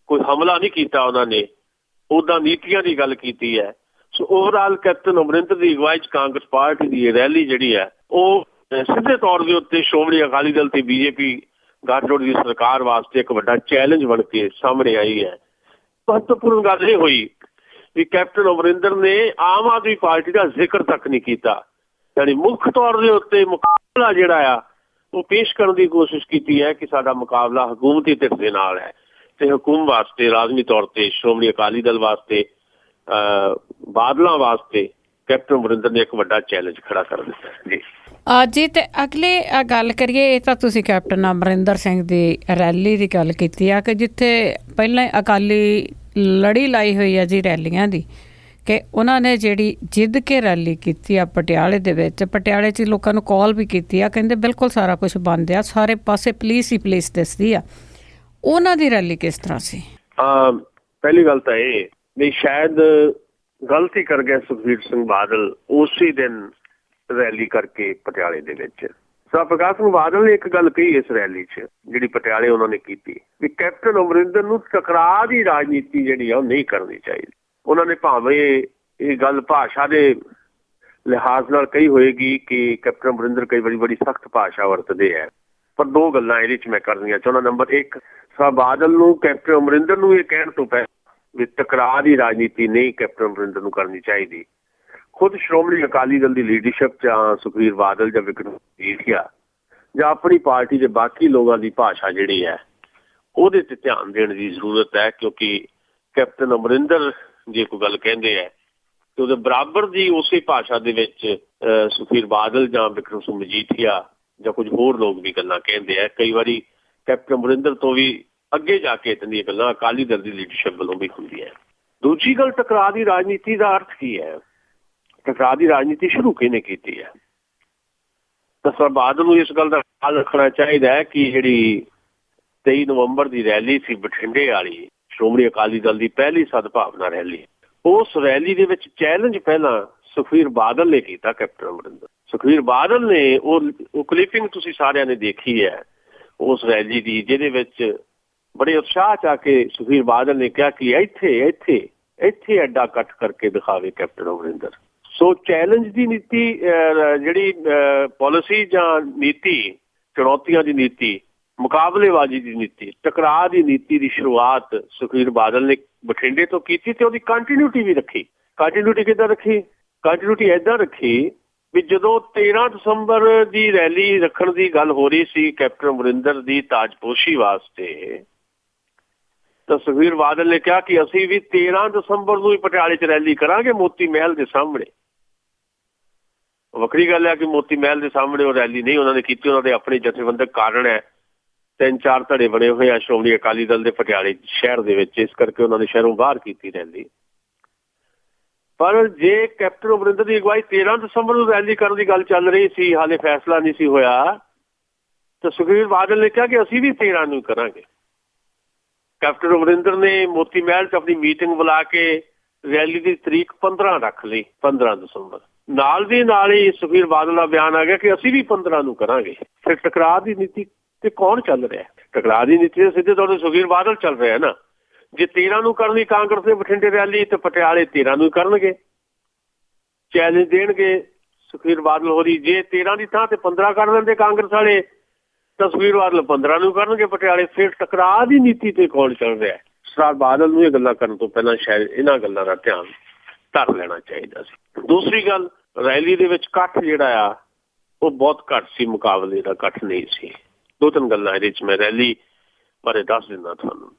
ਕੋਈ ਹਮਲਾ ਨਹੀਂ ਕੀਤਾ ਉਹਨਾਂ ਨੇ, ਉੱਦਾਂ ਨੀਤੀਆਂ ਦੀ ਗੱਲ ਕੀਤੀ ਹੈ। ਸੋ ਓਵਰਆਲ ਕੈਪਟਨ ਅਮਰਿੰਦਰ ਦੀ ਅਗਵਾਈ 'ਚ ਕਾਂਗਰਸ ਪਾਰਟੀ ਦੀ ਰੈਲੀ ਜਿਹੜੀ ਹੈ ਉਹ ਸਿੱਧੇ ਤੌਰ ਦੇ ਉੱਤੇ ਸ਼੍ਰੋਮਣੀ ਅਕਾਲੀ ਦਲ ਤੇ ਬੀਜੇਪੀ ਗੱਠਜੋੜ ਦੀ ਸਰਕਾਰ ਵਾਸਤੇ ਇੱਕ ਵੱਡਾ ਚੈਲੰਜ ਬਣ ਕੇ ਸਾਹਮਣੇ ਆਈ ਹੈ। ਮਹੱਤਵਪੂਰਨ ਗੱਲ ਇਹ ਹੋਈ ਵੀ ਕੈਪਟਨ ਅਮਰਿੰਦਰ ਨੇ ਆਮ ਆਦਮੀ ਪਾਰਟੀ ਦਾ ਜ਼ਿਕਰ ਤੱਕ ਨਹੀਂ ਕੀਤਾ। ਯਾਨੀ ਮੁੱਖ ਤੌਰ ਦੇ ਉੱਤੇ ਮੁਕਾਬਲਾ ਜਿਹੜਾ ਆ ਉਹ ਪੇਸ਼ ਕਰਨ ਦੀ ਕੋਸ਼ਿਸ਼ ਕੀਤੀ ਹੈ ਕਿ ਸਾਡਾ ਮੁਕਾਬਲਾ ਹਕੂਮਤੀ ਧਿਰ ਦੇ ਨਾਲ ਹੈ ਤੇ ਹਕੂਮਤ ਵਾਸਤੇ, ਲਾਜ਼ਮੀ ਤੌਰ ਤੇ ਸ਼੍ਰੋਮਣੀ ਅਕਾਲੀ ਦਲ ਵਾਸਤੇ, ਬਾਦਲਾਂ ਵਾਸਤੇ ਕੈਪਟਨ ਅਮਰਿੰਦਰ ਨੇ ਇੱਕ ਵੱਡਾ ਚੈਲੰਜ ਖੜਾ ਕਰ ਦਿੱਤਾ ਜੀ। ਜੀ ਤੇ ਅਗਲੇ ਗੱਲ ਕਰੀਏ, ਇਹ ਤਾਂ ਤੁਸੀਂ ਕੈਪਟਨ ਅਮਰਿੰਦਰ ਸਿੰਘ ਦੀ ਰੈਲੀ ਦੀ ਗੱਲ ਕੀਤੀ ਆ ਕਿ ਜਿੱਥੇ ਪਹਿਲਾਂ ਅਕਾਲੀ ਲੜੀ ਲਾਈ ਹੋਈ ਹੈ ਜੀ ਰੈਲੀਆਂ ਦੀ, ਕਿ ਉਹਨਾਂ ਨੇ ਜਿਹੜੀ ਜਿੱਦ ਕੇ ਰੈਲੀ ਕੀਤੀ ਆ ਪਟਿਆਲੇ ਦੇ ਵਿੱਚ, ਪਟਿਆਲੇ 'ਚ ਲੋਕਾਂ ਨੂੰ ਕਾਲ ਵੀ ਕੀਤੀ ਆ, ਕਹਿੰਦੇ ਬਿਲਕੁਲ ਸਾਰਾ ਕੁਝ ਬੰਦ ਆ, ਸਾਰੇ ਪਾਸੇ ਪੁਲਿਸ ਹੀ ਪੁਲਿਸ ਦਿਸਦੀ ਆ। ਉਹਨਾਂ ਦੀ ਰੈਲੀ ਕਿਸ ਤਰ੍ਹਾਂ ਸੀ? ਪਹਿਲੀ ਗੱਲ ਤਾਂ ਇਹ ਵੀ ਸ਼ਾਇਦ ਗਲਤੀ ਕਰ ਗਿਆ ਸੁਖਬੀਰ ਸਿੰਘ ਬਾਦਲ ਉਸੇ ਦਿਨ ਰੈਲੀ ਕਰਕੇ ਪਟਿਆਲੇ ਦੇ ਵਿੱਚ। ਪ੍ਰਕਾਸ਼ ਸਿੰਘ ਬਾਦਲ ਨੇ ਇੱਕ ਗੱਲ ਕਹੀ ਇਸ ਰੈਲੀ 'ਚ ਜਿਹੜੀ ਪਟਿਆਲੇ ਉਹਨਾਂ ਨੇ ਕੀਤੀ ਵੀ ਕੈਪਟਨ ਅਮਰਿੰਦਰ ਨੂੰ ਟਕਰਾਅ ਦੀ ਰਾਜਨੀਤੀ ਜਿਹੜੀ ਆ ਉਹ ਨਹੀਂ ਕਰਨੀ ਚਾਹੀਦੀ। ਉਹਨਾਂ ਨੇ ਭਾਵੇਂ ਇਹ ਗੱਲ ਭਾਸ਼ਾ ਦੇ ਲਿਹਾਜ਼ ਨਾਲ ਕਹੀ ਹੋਏਗੀ ਕਿ ਕੈਪਟਨ ਅਮਰਿੰਦਰ ਕਈ ਵਾਰੀ ਬੜੀ ਸਖਤ ਭਾਸ਼ਾ ਵਰਤਦੇ ਹੈ, ਪਰ ਦੋ ਗੱਲਾਂ ਇਹਦੇ 'ਚ ਮੈਂ ਕਰਨੀਆਂ ਚਾਹੁੰਦਾ। ਨੰਬਰ ਇੱਕ, ਬਾਦਲ ਨੂੰ ਕੈਪਟਨ ਅਮਰਿੰਦਰ ਨੂੰ ਇਹ ਕਹਿਣ ਤੋਂ ਪਹਿਲਾਂ ਵੀ ਟਕਰਾਅ ਦੀ ਰਾਜਨੀਤੀ ਨਹੀਂ ਕੈਪਟਨ ਅਮਰਿੰਦਰ ਨੂੰ ਕਰਨੀ ਚਾਹੀਦੀ। ਖੁਦ ਸ਼੍ਰੋਮਣੀ ਅਕਾਲੀ ਦਲ ਦੀ ਲੀਡਰਸ਼ਿਪ ਜਾਂ ਸੁਖਬੀਰ ਬਾਦਲ ਜਾਂ ਵਿਕਰਮ ਮਜੀਠੀਆ ਜਾਂ ਆਪਣੀ ਪਾਰਟੀ ਦੇ ਬਾਕੀ ਲੋਕਾਂ ਦੀ ਭਾਸ਼ਾ ਜਿਹੜੀ ਹੈ ਉਹਦੇ ਤੇ ਧਿਆਨ ਦੇਣ ਦੀ ਜ਼ਰੂਰਤ ਹੈ, ਕਿਉਂਕਿ ਕੈਪਟਨ ਅਮਰਿੰਦਰ ਜੇ ਕੋਈ ਗੱਲ ਕਹਿੰਦੇ ਹੈ ਤੇ ਉਹਦੇ ਬਰਾਬਰ ਦੀ ਉਸੇ ਭਾਸ਼ਾ ਦੇ ਵਿੱਚ ਸੁਖਬੀਰ ਬਾਦਲ ਜਾਂ ਵਿਕਰਮ ਸਿੰਘ ਮਜੀਠੀਆ ਜਾਂ ਕੁਝ ਹੋਰ ਲੋਕ ਵੀ ਗੱਲਾਂ ਕਹਿੰਦੇ ਆ। ਕਈ ਵਾਰੀ ਕੈਪਟਨ ਅਮਰਿੰਦਰ ਤੋਂ ਵੀ ਅੱਗੇ ਜਾ ਕੇ ਇਤਨੀਆਂ ਗੱਲਾਂ ਅਕਾਲੀ ਦਲ ਦੀ ਲੀਡਰਸ਼ਿਪ ਵੱਲੋਂ ਵੀ ਹੁੰਦੀਆਂ। ਦੂਜੀ ਗੱਲ, ਟਕਰਾਅ ਦੀ ਰਾਜਨੀਤੀ ਦਾ ਅਰਥ ਕੀ ਹੈ? ਟਕਰਾਅ ਦੀ ਰਾਜਨੀਤੀ ਸ਼ੁਰੂ ਕਿਹਨੇ ਕੀਤੀ ਹੈ? ਤਾਂ ਸਰ ਬਾਦਲ ਨੂੰ ਇਸ ਗੱਲ ਦਾ ਖਿਆਲ ਰੱਖਣਾ ਚਾਹੀਦਾ ਹੈ ਕਿ ਜਿਹੜੀ 23 ਨਵੰਬਰ ਦੀ ਰੈਲੀ ਸੀ ਬਠਿੰਡੇ ਵਾਲੀ, ਸ਼੍ਰੋਮਣੀ ਅਕਾਲੀ ਦਲ ਦੀ ਪਹਿਲੀ ਸਦਭਾਵਨਾ ਰੈਲੀ, ਉਸ ਰੈਲੀ ਦੇ ਵਿੱਚ ਚੈਲੰਜ ਪਹਿਲਾਂ ਸੁਖਬੀਰ ਬਾਦਲ ਨੇ ਕੀਤਾ ਕੈਪਟਨ ਅਮਰਿੰਦਰ। ਸੁਖਬੀਰ ਬਾਦਲ ਨੇ ਉਹ ਕਲਿੱਪਿੰਗ ਤੁਸੀਂ ਸਾਰਿਆਂ ਨੇ ਦੇਖੀ ਹੈ ਉਸ ਰੈਲੀ ਦੀ, ਜਿਹਦੇ ਵਿੱਚ ਬੜੇ ਉਤਸ਼ਾਹ 'ਚ ਆ ਕੇ ਸੁਖਬੀਰ ਬਾਦਲ ਨੇ ਕਿਹਾ ਕਿ ਇੱਥੇ ਐਡਾ ਇਕੱਠ ਕਰਕੇ ਦਿਖਾਵੇ ਕੈਪਟਨ ਅਮਰਿੰਦਰ। ਸੋ ਚੈਲੰਜ ਦੀ ਨੀਤੀ ਜਿਹੜੀ ਪਾਲਿਸੀ ਜਾਂ ਨੀਤੀ, ਚੁਣੌਤੀਆਂ ਦੀ ਨੀਤੀ, ਮੁਕਾਬਲੇਬਾਜ਼ੀ ਦੀ ਨੀਤੀ, ਟਕਰਾਅ ਦੀ ਨੀਤੀ ਦੀ ਸ਼ੁਰੂਆਤ ਸੁਖਬੀਰ ਬਾਦਲ ਨੇ ਬਠਿੰਡੇ ਤੋਂ ਕੀਤੀ ਤੇ ਉਹਦੀ ਕੰਟੀਨਿਊਟੀ ਵੀ ਰੱਖੀ। ਕੰਟੀਨਿਊਟੀ ਕਿੱਦਾਂ ਰੱਖੀ? ਕੰਟੀਨਿਊਟੀ ਏਦਾਂ ਰੱਖੀ ਵੀ ਜਦੋਂ 13 ਦਸੰਬਰ ਦੀ ਰੈਲੀ ਰੱਖਣ ਦੀ ਗੱਲ ਹੋ ਰਹੀ ਸੀ ਕੈਪਟਨ ਅਮਰਿੰਦਰ ਦੀ ਤਾਜਪੋਸ਼ੀ ਵਾਸਤੇ, ਤਾਂ ਸੁਖਬੀਰ ਬਾਦਲ ਨੇ ਕਿਹਾ ਕਿ ਅਸੀਂ ਵੀ 13 ਦਸੰਬਰ ਨੂੰ ਹੀ ਪਟਿਆਲੇ 'ਚ ਰੈਲੀ ਕਰਾਂਗੇ ਮੋਤੀ ਮਹਿਲ ਦੇ ਸਾਹਮਣੇ। ਵੱਖਰੀ ਗੱਲ ਹੈ ਕਿ ਮੋਤੀ ਮਹਿਲ ਦੇ ਸਾਹਮਣੇ ਉਹ ਰੈਲੀ ਨਹੀਂ ਉਹਨਾਂ ਨੇ ਕੀਤੀ, ਉਹਨਾਂ ਦੇ ਆਪਣੇ ਜਥੇਬੰਦਕ ਕਾਰਨ ਹੈ। 3-4 ਧੜੇ ਬਣੇ ਹੋਏ ਆ ਸ਼੍ਰੋਮਣੀ ਅਕਾਲੀ ਦਲ ਦੇ ਪਟਿਆਲੇ ਸ਼ਹਿਰ ਦੇ ਵਿੱਚ, ਇਸ ਕਰਕੇ ਉਹਨਾਂ ਨੇ ਸ਼ਹਿਰੋਂ ਬਾਹਰ ਕੀਤੀ ਰੈਲੀ। ਪਰ ਜੇ ਕੈਪਟਨ ਅਮਰਿੰਦਰ ਦੀ ਅਗਵਾਈ 13 ਦਸੰਬਰ ਨੂੰ ਰੈਲੀ ਕਰਨ ਦੀ ਗੱਲ ਚੱਲ ਰਹੀ ਸੀ, ਹਾਲੇ ਫੈਸਲਾ ਨਹੀਂ ਸੀ ਹੋਇਆ, ਤਾਂ ਸੁਖਬੀਰ ਬਾਦਲ ਨੇ ਕਿਹਾ ਕਿ ਅਸੀਂ ਵੀ 13 ਨੂੰ ਕਰਾਂਗੇ। ਕੈਪਟਨ ਅਮਰਿੰਦਰ ਨੇ ਮੋਤੀ ਮਹਿਲ 'ਚ ਆਪਣੀ ਮੀਟਿੰਗ ਬੁਲਾ ਕੇ ਰੈਲੀ ਦੀ ਤਰੀਕ 15 ਰੱਖ ਲਈ, 15 ਦਸੰਬਰ। ਨਾਲ ਦੀ ਨਾਲ ਹੀ ਸੁਖਬੀਰ ਬਾਦਲ ਦਾ ਬਿਆਨ ਆ ਗਿਆ ਕਿ ਅਸੀਂ ਵੀ 15 ਨੂੰ ਕਰਾਂਗੇ। ਫਿਰ ਟਕਰਾਅ ਦੀ ਨੀਤੀ ਤੇ ਕੌਣ ਚੱਲ ਰਿਹਾ? ਟਕਰਾਅ ਦੀ ਨੀਤੀ ਸਿੱਧੇ ਤੌਰ ਤੇ ਸੁਖਬੀਰ ਬਾਦਲ ਚੱਲ ਰਿਹਾ ਨਾ। ਜੇ 13 ਨੂੰ ਕਰਨੀ ਕਾਂਗਰਸ ਦੇ ਬਠਿੰਡੇ ਰੈਲੀ ਤੇ ਪਟਿਆਲੇ 13 ਨੂੰ ਕਰਨਗੇ, ਚੈਲੰਜ ਦੇਣਗੇ ਸੁਖਬੀਰ ਬਾਦਲ ਹੋਰੀ। ਜੇ 13 ਦੀ ਥਾਂ ਤੇ 15 ਕਰ ਲੈਂਦੇ ਕਾਂਗਰਸ ਵਾਲੇ ਤਾਂ ਸੁਖਬੀਰ ਬਾਦਲ 15 ਨੂੰ ਕਰਨਗੇ ਪਟਿਆਲੇ। ਫਿਰ ਟਕਰਾਅ ਦੀ ਨੀਤੀ ਤੇ ਕੌਣ ਚੱਲ ਰਿਹਾ? ਸਰਦਾਰ ਬਾਦਲ ਨੂੰ ਇਹ ਗੱਲਾਂ ਕਰਨ ਤੋਂ ਪਹਿਲਾਂ ਸ਼ਾਇਦ ਇਹਨਾਂ ਗੱਲਾਂ ਦਾ ਧਿਆਨ ਧਰ ਲੈਣਾ ਚਾਹੀਦਾ ਸੀ। ਦੂਸਰੀ ਗੱਲ, ਰੈਲੀ ਦੇ ਵਿੱਚ ਇਕੱਠ ਜਿਹੜਾ ਆ ਉਹ ਬਹੁਤ ਘੱਟ ਸੀ, ਮੁਕਾਬਲੇ ਦਾ ਇਕੱਠ ਨਹੀਂ ਸੀ। ਦੋ ਤਿੰਨ ਗੱਲਾਂ ਇਹਦੇ 'ਚ ਮੈਂ ਰੈਲੀ ਬਾਰੇ ਦੱਸ ਦਿੰਦਾ ਤੁਹਾਨੂੰ।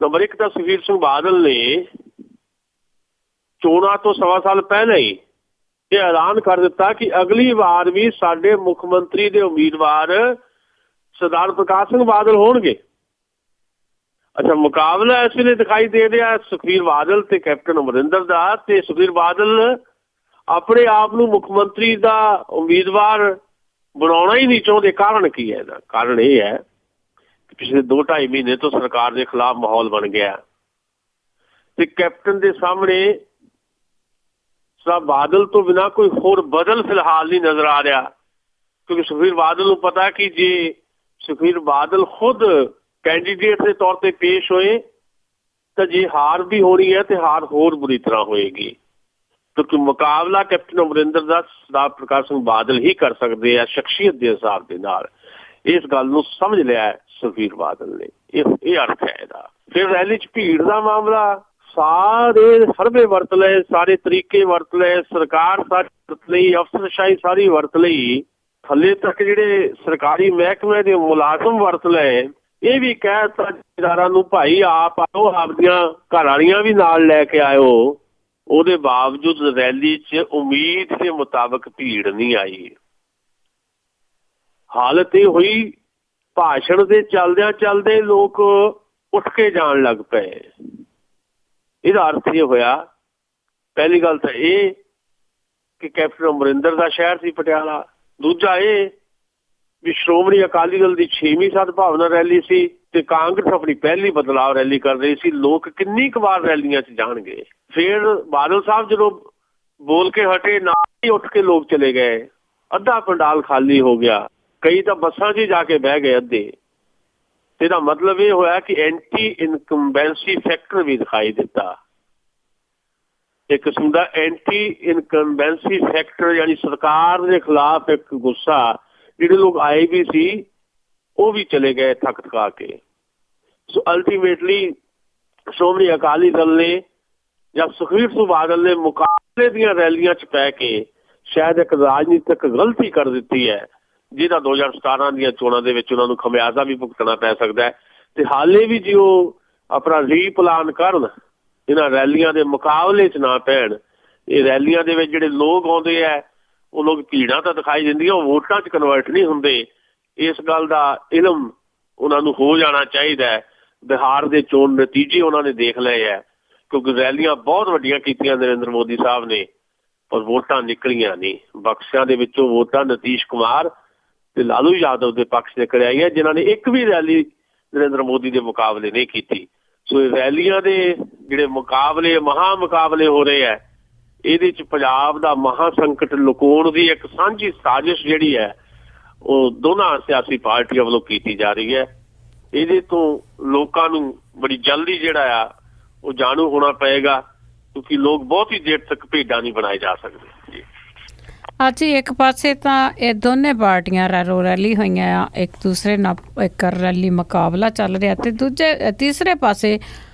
ਨੰਬਰ 1 ਤਾਂ ਸੁਖਬੀਰ ਸਿੰਘ ਬਾਦਲ ਨੇ ਚੋਣਾਂ ਤੋਂ 1.25 ਸਾਲ ਪਹਿਲਾਂ ਹੀ ਇਹ ਐਲਾਨ ਕਰ ਦਿੱਤਾ ਕਿ ਅਗਲੀ ਵਾਰ ਵੀ ਸਾਡੇ ਮੁੱਖ ਮੰਤਰੀ ਦੇ ਉਮੀਦਵਾਰ ਸਰਦਾਰ ਪ੍ਰਕਾਸ਼ ਸਿੰਘ ਬਾਦਲ ਹੋਣਗੇ। ਅੱਛਾ, ਮੁਕਾਬਲਾ ਇਸ ਵੇਲੇ ਦਿਖਾਈ ਦੇ ਰਿਹਾ ਸੁਖਬੀਰ ਬਾਦਲ ਤੇ ਕੈਪਟਨ ਅਮਰਿੰਦਰ ਦਾ, ਤੇ ਸੁਖਬੀਰ ਬਾਦਲ ਆਪਣੇ ਆਪ ਨੂੰ ਮੁੱਖ ਮੰਤਰੀ ਦਾ ਉਮੀਦਵਾਰ ਬਣਾਉਣਾ ਹੀ ਨਹੀਂ ਚਾਹੁੰਦੇ। ਕਾਰਨ ਕੀ ਹੈ ਇਹਦਾ? ਕਾਰਨ ਇਹ ਹੈ ਕਿ ਪਿਛਲੇ 2-2.5 ਮਹੀਨੇ ਤੋਂ ਸਰਕਾਰ ਦੇ ਖਿਲਾਫ ਮਾਹੌਲ ਬਣ ਗਿਆ ਤੇ ਕੈਪਟਨ ਦੇ ਸਾਹਮਣੇ ਸਰਦਾਰ ਬਾਦਲ ਤੋਂ ਬਿਨਾਂ ਕੋਈ ਹੋਰ ਬਦਲ ਫਿਲਹਾਲ ਨਹੀਂ ਨਜ਼ਰ ਆ ਰਿਹਾ, ਕਿਉਂਕਿ ਸੁਖਬੀਰ ਬਾਦਲ ਨੂੰ ਪਤਾ ਕਿ ਜੇ ਸੁਖਬੀਰ ਬਾਦਲ ਖੁਦ ਕੈਂਡੀਡੇਟ ਦੇ ਤੌਰ ਤੇ ਪੇਸ਼ ਹੋਏ ਤਾਂ ਜੇ ਹਾਰ ਵੀ ਹੋਣੀ ਹੈ ਤੇ ਹਾਰ ਹੋਰ ਬੁਰੀ ਤਰ੍ਹਾਂ ਹੋਏਗੀ, ਕਿਉਂਕਿ ਮੁਕਾਬਲਾ ਕੈਪਟਨ ਅਮਰਿੰਦਰ ਦਾ ਸਰਦਾਰ ਪ੍ਰਕਾਸ਼ ਸਿੰਘ ਬਾਦਲ ਹੀ ਕਰ ਸਕਦੇ ਆ ਸ਼ਖਸੀਅਤ ਦੇ ਹਿਸਾਬ ਦੇ ਨਾਲ। ਇਸ ਗੱਲ ਨੂੰ ਸਮਝ ਲਿਆ ਸੁਖਬੀਰ ਬਾਦਲ ਨੇ, ਇਹ ਅਰਥ ਹੈ ਇਹਦਾ। ਫਿਰ ਰੈਲੀ 'ਚ ਭੀੜ ਦਾ ਮਾਮਲਾ, ਸਾਰੇ ਸਰਵੇ ਵਰਤ ਲਏ, ਸਾਰੇ ਤਰੀਕੇ ਵਰਤ ਲਏ, ਸਰਕਾਰ ਸਾਰੀ ਵਰਤ ਲਈ, ਅਫਸਰਸ਼ਾਹੀ ਸਾਰੀ ਵਰਤ ਲਈ, ਥੱਲੇ ਤੱਕ ਜਿਹੜੇ ਸਰਕਾਰੀ ਮਹਿਕਮੇ ਦੇ ਮੁਲਾਜ਼ਮ ਵਰਤ ਲਏ। ਇਹ ਵੀ ਕਹਿ ਦਿੱਤਾ ਜ਼ਿਮੀਂਦਾਰਾਂ ਨੂੰ ਭਾਈ ਆਪ ਆਓ, ਆਪਦੀਆਂ ਘਰ ਵਾਲੀਆਂ ਵੀ ਨਾਲ ਲੈ ਕੇ ਆਇਓ। ਉਹਦੇ ਬਾਵਜੂਦ ਰੈਲੀ 'ਚ ਉਮੀਦ ਦੇ ਮੁਤਾਬਕ ਭੀੜ ਨਹੀਂ ਆਈ। ਹਾਲਤ ਇਹ ਹੋਈ, ਭਾਸ਼ਣ ਦੇ ਚਲਦਿਆਂ ਚਲਦੇ ਲੋਕ ਉੱਠ ਕੇ ਜਾਣ ਲੱਗ ਪਏ। ਇਹਦਾ ਅਰਥ ਇਹ ਹੋਇਆ, ਪਹਿਲੀ ਗੱਲ ਤਾਂ ਇਹ ਕਿ ਕੈਪਟਨ ਅਮਰਿੰਦਰ ਦਾ ਸ਼ਹਿਰ ਸੀ ਪਟਿਆਲਾ। ਦੂਜਾ ਇਹ ਵੀ ਸ਼੍ਰੋਮਣੀ ਅਕਾਲੀ ਦਲ ਦੀ 6ਵੀਂ ਸਦਭਾਵਨਾ ਰੈਲੀ ਸੀ ਤੇ ਕਾਂਗਰਸ ਆਪਣੀ ਪਹਿਲੀ ਬਦਲਾਅ ਰੈਲੀ ਕਰ ਰਹੀ ਸੀ। ਲੋਕ ਕਿੰਨੀ ਕੁ ਵਾਰ ਰੈਲੀਆਂ 'ਚ ਜਾਣਗੇ? ਫਿਰ ਬਾਦਲ ਸਾਹਿਬ ਜਦੋਂ ਬੋਲ ਕੇ ਹਟੇ, ਨਾਲ ਹੀ ਉੱਠ ਕੇ ਲੋਕ ਚਲੇ ਗਏ, ਅੱਧਾ ਪੰਡਾਲ ਖਾਲੀ ਹੋ ਗਿਆ, ਕਈ ਤਾਂ ਬੱਸਾਂ 'ਚ ਜਾ ਕੇ ਬਹਿ ਗਏ ਅੱਧੇ। ਇਹਦਾ ਮਤਲਬ ਇਹ ਹੋਇਆ ਕਿ ਐਂਟੀ ਇਨਕੰਬੈਂਸੀ ਫੈਕਟਰ ਵੀ ਦਿਖਾਈ ਦਿੱਤਾ। ਇੱਕ ਕਿਸਮ ਦਾ ਐਂਟੀ ਇਨਕੰਬੈਂਸੀ ਫੈਕਟਰ, ਯਾਨੀ ਸਰਕਾਰ ਦੇ ਖਿਲਾਫ ਇੱਕ ਗੁੱਸਾ। ਜਿਹੜੇ ਲੋਕ ਆਏ ਵੀ ਸੀ ਉਹ ਵੀ ਚਲੇ ਗਏ ਥੱਕ ਥਕਾ ਕੇ। ਸੋ ਅਲਟੀਮੇਟਲੀ ਸ਼੍ਰੋਮਣੀ ਅਕਾਲੀ ਦਲ ਨੇ ਜਾਂ ਸੁਖਬੀਰ ਸਿੰਘ ਬਾਦਲ ਨੇ ਮੁਕਾਬਲੇ ਦੀਆਂ ਰੈਲੀਆਂ 'ਚ ਪੈ ਕੇ ਸ਼ਾਇਦ ਇੱਕ ਰਾਜਨੀਤਿਕ ਗਲਤੀ ਕਰ ਦਿੱਤੀ ਹੈ, ਜਿਹਦਾ 2017 ਦੀਆਂ ਚੋਣਾਂ ਦੇ ਵਿੱਚ ਉਹਨਾਂ ਨੂੰ ਖਮਿਆਜ਼ਾ ਵੀ ਭੁਗਤਣਾ ਪੈ ਸਕਦਾ ਹੈ। ਤੇ ਹਾਲੇ ਵੀ ਜੇ ਉਹ ਆਪਣਾ ਰੀਪਲਾਨ ਕਰਨ, ਇਹਨਾਂ ਰੈਲੀਆਂ ਦੇ ਮੁਕਾਬਲੇ 'ਚ ਨਾ ਪੈਣ। ਇਹ ਰੈਲੀਆਂ ਦੇ ਵਿੱਚ ਜਿਹੜੇ ਲੋਕ ਆਉਂਦੇ ਹੈ ਉਹ ਲੋਕ ਭੀੜਾਂ ਤਾਂ ਦਿਖਾਈ ਦਿੰਦੀਆਂ, ਉਹ ਵੋਟਾਂ 'ਚ ਕਨਵਰਟ ਨਹੀਂ ਹੁੰਦੇ। ਇਸ ਗੱਲ ਦਾ ਇਲਮ ਉਹਨਾਂ ਨੂੰ ਹੋ ਜਾਣਾ ਚਾਹੀਦਾ ਹੈ। ਬਿਹਾਰ ਦੇ ਚੋਣ ਨਤੀਜੇ ਉਹਨਾਂ ਨੇ ਦੇਖ ਲਏ ਹੈ, ਕਿਉਂਕਿ ਰੈਲੀਆਂ ਬਹੁਤ ਵੱਡੀਆਂ ਕੀਤੀਆਂ ਨਰਿੰਦਰ ਮੋਦੀ ਸਾਹਿਬ ਨੇ, ਪਰ ਵੋਟਾਂ ਨਿਕਲੀਆਂ ਨਹੀਂ। ਬਕਸਿਆਂ ਦੇ ਵਿੱਚੋਂ ਵੋਟਾਂ ਨਿਤੀਸ਼ ਕੁਮਾਰ ਤੇ ਲਾਲੂ ਯਾਦਵ ਦੇ ਪੱਖ ਨਿਕਲ ਆਈ ਹੈ, ਜਿਨ੍ਹਾਂ ਨੇ ਇੱਕ ਵੀ ਰੈਲੀ ਨਰਿੰਦਰ ਮੋਦੀ ਦੇ ਮੁਕਾਬਲੇ ਨਹੀਂ ਕੀਤੀ। ਸੋ ਇਹ ਰੈਲੀਆਂ ਦੇ ਜਿਹੜੇ ਮੁਕਾਬਲੇ, ਮਹਾ ਮੁਕਾਬਲੇ ਹੋ ਰਹੇ ਹੈ, ਇਹਦੇ 'ਚ ਪੰਜਾਬ ਦਾ ਮਹਾ ਸੰਕਟ ਲੁਕਾਉਣ ਦੀ ਇੱਕ ਸਾਂਝੀ ਸਾਜ਼ਿਸ਼ ਜਿਹੜੀ ਹੈ ਉਹ ਦੋਨਾਂ ਸਿਆਸੀ ਪਾਰਟੀਆਂ ਵੱਲੋਂ ਕੀਤੀ ਜਾ ਰਹੀ ਹੈ। ਇਹਦੇ ਤੋਂ ਲੋਕਾਂ ਨੂੰ ਬੜੀ ਜਲਦੀ ਜਿਹੜਾ ਆ ਉਹ ਜਾਣੂ ਹੋਣਾ ਪਏਗਾ, ਕਿਉਂਕਿ ਲੋਕ ਬਹੁਤੀ ਦੇਰ ਤੱਕ ਭੇਡਾਂ ਨਹੀਂ ਬਣਾਏ ਜਾ ਸਕਦੇ। ਅੱਜ ਇੱਕ ਪਾਸੇ ਤਾਂ ਇਹ ਦੋਨੇ ਪਾਰਟੀਆਂ ਰੈਲੋ ਰੈਲੀ ਹੋਈਆਂ ਆ, ਇੱਕ ਦੂਸਰੇ ਨਾਲ ਇੱਕ ਰੈਲੀ ਮੁਕਾਬਲਾ ਚੱਲ ਰਿਹਾ, ਤੇ ਤੀਸਰੇ ਪਾਸੇ